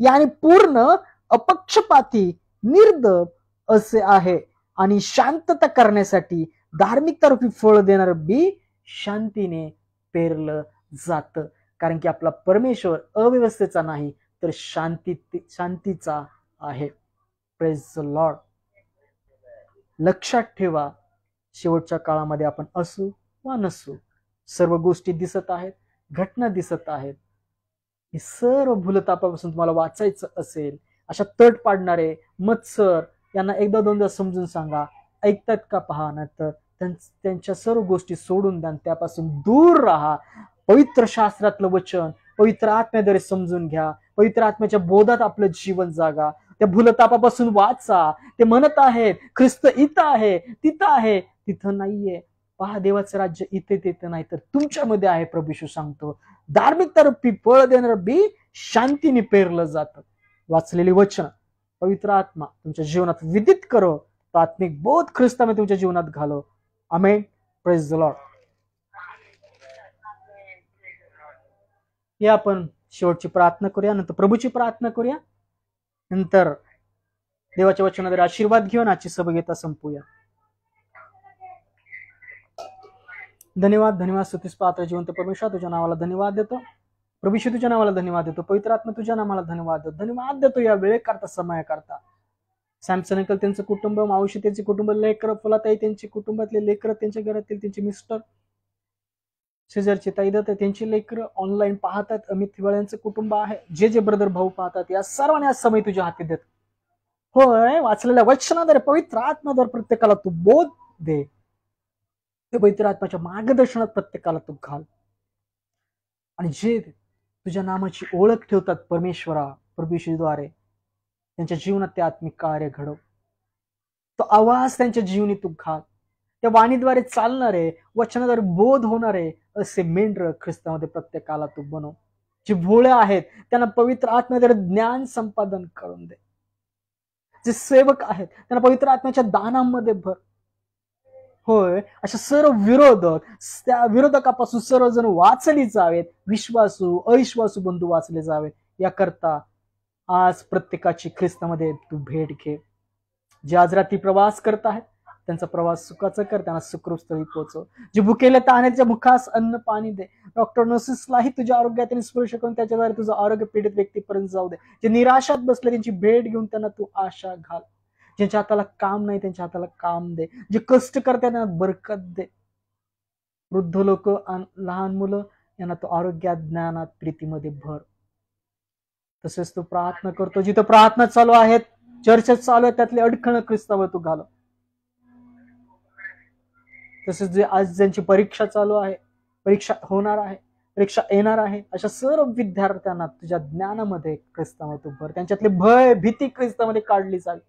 Speaker 1: याने पूर्ण, अपक्षपाती, निर्दब असे आहे, आणि शांतता करण्यासाठी धार्मिकता रूपी फळ देणार बी शांतीने पेरलं जातं. कारण की आपला परमेश्वर अव्यवस्थेचा नाही तर शांतीचा आहे. Praise the Lord. लक्षात ठेवा, शेवटच्या काळामध्ये आपण असू वा नसू, सर्व गोष्टी दिसत आहेत, घटना दिसत आहेत. हे सर्व भूलतापापासून तुम्हाला वाचायचं असेल, अशा तट पाडणारे मत्सर यांना एकदा दोनदा समजून सांगा. ऐकतात का पहा, नंतर त्यांच्या सर्व गोष्टी सोडून द्या, त्यापासून दूर राहा. पवित्र शास्त्रातलं वचन पवित्र आत्म्याद्वारे समजून घ्या. पवित्र आत्म्याच्या बोधात आपलं जीवन जागा. त्या भूलतापापासून वाचा. ते म्हणत आहेत ख्रिस्त इथं आहे, तिथं आहे, तिथं नाहीये. पहा, देवाचं राज्य इथे तिथं नाही तर तुमच्यामध्ये आहे. प्रभू येशू सांगतो, धार्मिकता रूपी फळ देणार बी शांतीने पेरलं जातं. वाचलेली वचन पवित्र आत्मा तुमच्या जीवनात विदित करो. तो आत्मिक बोध ख्रिस्तामध्ये तुमच्या जीवनात घालो. आमेन. Praise the Lord. या आपण शेवटची प्रार्थना करूया, नंतर प्रभूची प्रार्थना करूया, नंतर देवाच्या वचनाद्वारे आशीर्वाद घेऊन आजची सभा संपूया. धन्यवाद, धन्यवाद. स्तुतीस पात्र जिवंत परमेश्वर, तुझ्या नावाला धन्यवाद देतो. प्रभूशी तुझ्या नावाला धन्यवाद देतो. पवित्र आत्मा तुझ्या नावाला धन्यवाद देतो. धन्यवाद देतो या वेळेकरता, समयाकरता. सॅमसन अंकल त्यांचं कुटुंब, मावशी त्यांचे कुटुंब, लेकर फुलाताई त्यांचे कुटुंबातले लेकर, त्यांच्या घरातील त्यांचे मिस्टर, शेजारचे ताईदत त्यांची लेकर ऑनलाईन पाहतात, अमित हिवाळे यांचं कुटुंब आहे, जे जे ब्रदर भाऊ पाहतात, या सर्वांनी आज समय तुझ्या हाती देत. होय, वाचलेल्या वचनाद्वारे पवित्र आत्म्याद्वारे प्रत्येकाला तू बोध दे. ते पवित्र आत्म्याच्या मार्गदर्शनात प्रत्येकाला तू घाल. आणि जे तुझ्या नामाची ओळख ठेवतात परमेश्वरा, प्रभूशीद्वारे त्यांच्या जीवनात ते आत्मिक कार्य घडव. तो आवाज त्यांच्या जीवनी तू घाल. त्या वाणीद्वारे चालणारे, वचनाद्वारे बोध होणारे असे मेंढर ख्रिस्तामध्ये प्रत्येकाला तू बनव. जे भोळे आहेत त्यांना पवित्र आत्म्याद्वारे ज्ञान संपादन करून दे. जे सेवक आहेत त्यांना पवित्र आत्म्याच्या दानामध्ये भर. होय, अशा सर्व विरोधक, त्या विरोधकापासून सर्वजण वाचली जावेत. विश्वासू अविश्वासू बंधू वाचले जावेत. याकरता आज प्रत्येकाची ख्रिस्तामध्ये तू भेट घे. जे आज रात्री प्रवास करत आहेत त्यांचा प्रवास सुखाचा कर, त्यांना सुखरूप स्थळी पोहोचव. जे भुकेले ताण्याच्या मुखास अन्न पाणी दे. डॉक्टर नर्सेसलाही तुझ्या आरोग्यात स्पर्श करून त्याच्याद्वारे तुझं आरोग्य पीडित व्यक्तीपर्यंत जाऊ दे. जे निराशात बसले त्यांची भेट घेऊन त्यांना तू आशा घाल. ज्यांच्या हाताला काम नाही त्यांच्या हाताला काम दे. जे कष्ट करतात त्यांना बरकत दे. वृद्ध लोक, लहान मुलं यांना तू आरोग्यात, ज्ञानात, प्रीतीमध्ये भर. तसेच तू प्रार्थना करतो, जिथं प्रार्थना चालू आहेत, चर्चा चालू आहेत, त्यातले अडखळ ख्रिस्तावर तू घाल. तसेच जे आज ज्यांची परीक्षा चालू आहे, परीक्षा होणार आहे, परीक्षा येणार आहे, अशा सर्व विद्यार्थ्यांना तुझ्या ज्ञानामध्ये ख्रिस्तावर तू भर. त्यांच्यातले भय, भीती ख्रिस्तामध्ये काढली जावी.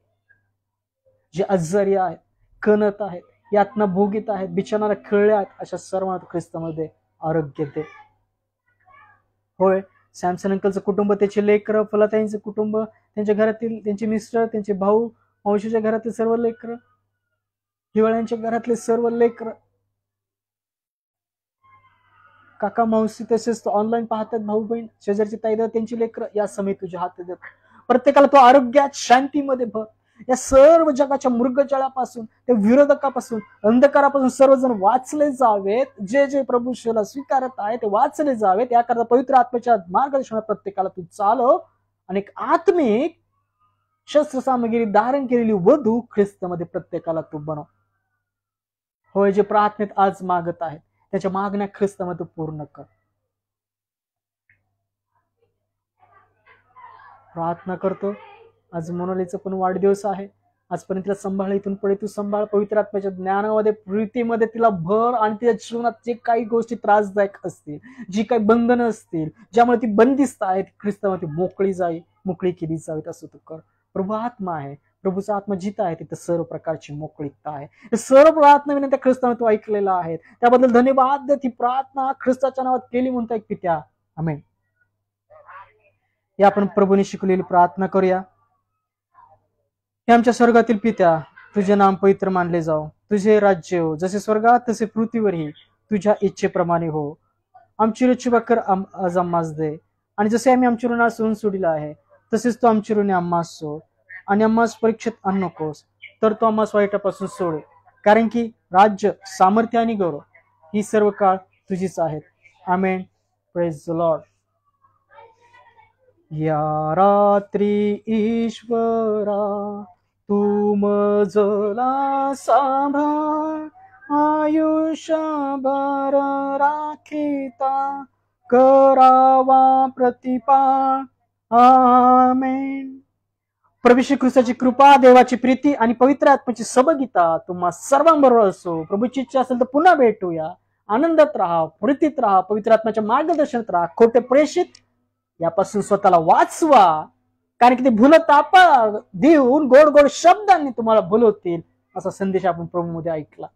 Speaker 1: जे आजारी आहेत, कणत आहेत, यातना भोगीत आहेत, बिछाणाला खेळले आहेत, अशा सर्वांना ख्रिस्तामध्ये आरोग्य दे. होय, सॅमसन अंकलचं कुटुंब, त्याचे लेकर, फुलाताईंचं कुटुंब, त्यांच्या घरातील त्यांचे मिस्टर, त्यांचे भाऊ, मावशीच्या घरातील सर्व लेकर, हिवाळ्यांच्या घरातले सर्व लेकर, काका मावशी, तसेच ऑनलाईन पाहतात भाऊ बहीण, शेजारची ताईदा त्यांची लेकर, या समय तुझ्या हातात देत. प्रत्येकाला तो आरोग्यात, शांतीमध्ये भर. या सर्व जगाच्या मृगजळापासून, त्या विरोधकापासून, अंधकारापासून सर्वजण वाचले जावेत. जे जे प्रभूला स्वीकारत आहे ते वाचले जावेत. याकरता पवित्र आत्म्याच्या मार्गदर्शनात प्रत्येकाला तू चालव. आणि एक आत्मिक शस्त्र सामग्री धारण केलेली वधू ख्रिस्तामध्ये प्रत्येकाला तू बनव. होय, जे प्रार्थनेत आज मागत आहेत त्याच्या मागण्या ख्रिस्तामध्ये पूर्ण कर. प्रार्थना करतो. आज मोनालीचा पण वाढदिवस आहे. आजपर्यंत तिला सांभाळ, इथून पुढे तू सांभाळ. पवित्र आत्म्याच्या ज्ञानामध्ये, प्रीतीमध्ये तिला भर. आणि तिच्या जीवनात जे काही गोष्टी त्रासदायक असतील, जी काही बंधनं असतील, ज्यामुळे ती बंदिस्त आहेत, ख्रिस्तामध्ये मोकळी केली जावी असं तू कर. प्रभू आत्मा आहे, प्रभूचा आत्मा जिथं आहे तिथं सर्व प्रकारची मोकळीकता आहे. हे सर्व प्रार्थना विनंत्या ख्रिस्ताने तू ऐकलेला आहे, त्याबद्दल धन्यवाद. ती प्रार्थना ख्रिस्ताच्या नावात केली म्हणता एक पित्या. आमेन. या आपण प्रभूने शिकवलेली प्रार्थना करूया. हे आमच्या स्वर्गातील पित्या, तुझे नाम पवित्र मानले जाओ. तुझे राज्य हो, जसे स्वर्गात तसे पृथ्वीवरही तुझ्या इच्छेप्रमाणे हो. आमची रोजची भाकर आज आम्हास दे, आणि जसे आम्ही आमची ऋण सोडून सोडिला आहे तसेच तू आमची ऋणे आम्हास सोड. आणि आम्हास परीक्षेत आणू नकोस, तर तो आम्हास वाईटापासून सोड, कारण की राज्य, सामर्थ्य आणि गौरव ही सर्व काळ तुझीच आहेत. आमेन. Praise the Lord. या रात्री ईश्वरा तू मजला सांभाळ, आयुष्यभर राखीता करावा प्रतिपाळ. आमेन. प्रभू श्री ख्रिस्ताची कृपा, देवाची प्रीती आणि पवित्र आत्म्याची सबगीता तुम्हा सर्वांबरोबर असो. प्रभूची इच्छा असेल तर पुन्हा भेटूया. आनंदात राहा, प्रीतीत राहा, पवित्र आत्म्याच्या मार्गदर्शनात राहा. खोटे प्रेषित यापासून स्वतःला वाचवा, कारण की ते भूलतापा देऊन गोड गोड शब्दांनी तुम्हाला भुलवतील, असा संदेश आपण प्रभूमध्ये ऐकला.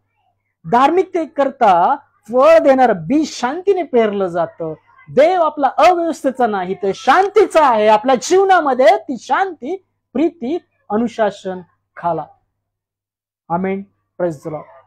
Speaker 1: धार्मिकतेकरता फळ देणारं बीज शांतीने पेरलं जातं. देव आपला अव्यवस्थेचा नाही, तर शांतीचा आहे. आपल्या जीवनामध्ये ती शांती, प्रीती, अनुशासन खाला. आमेन. Praise the Lord.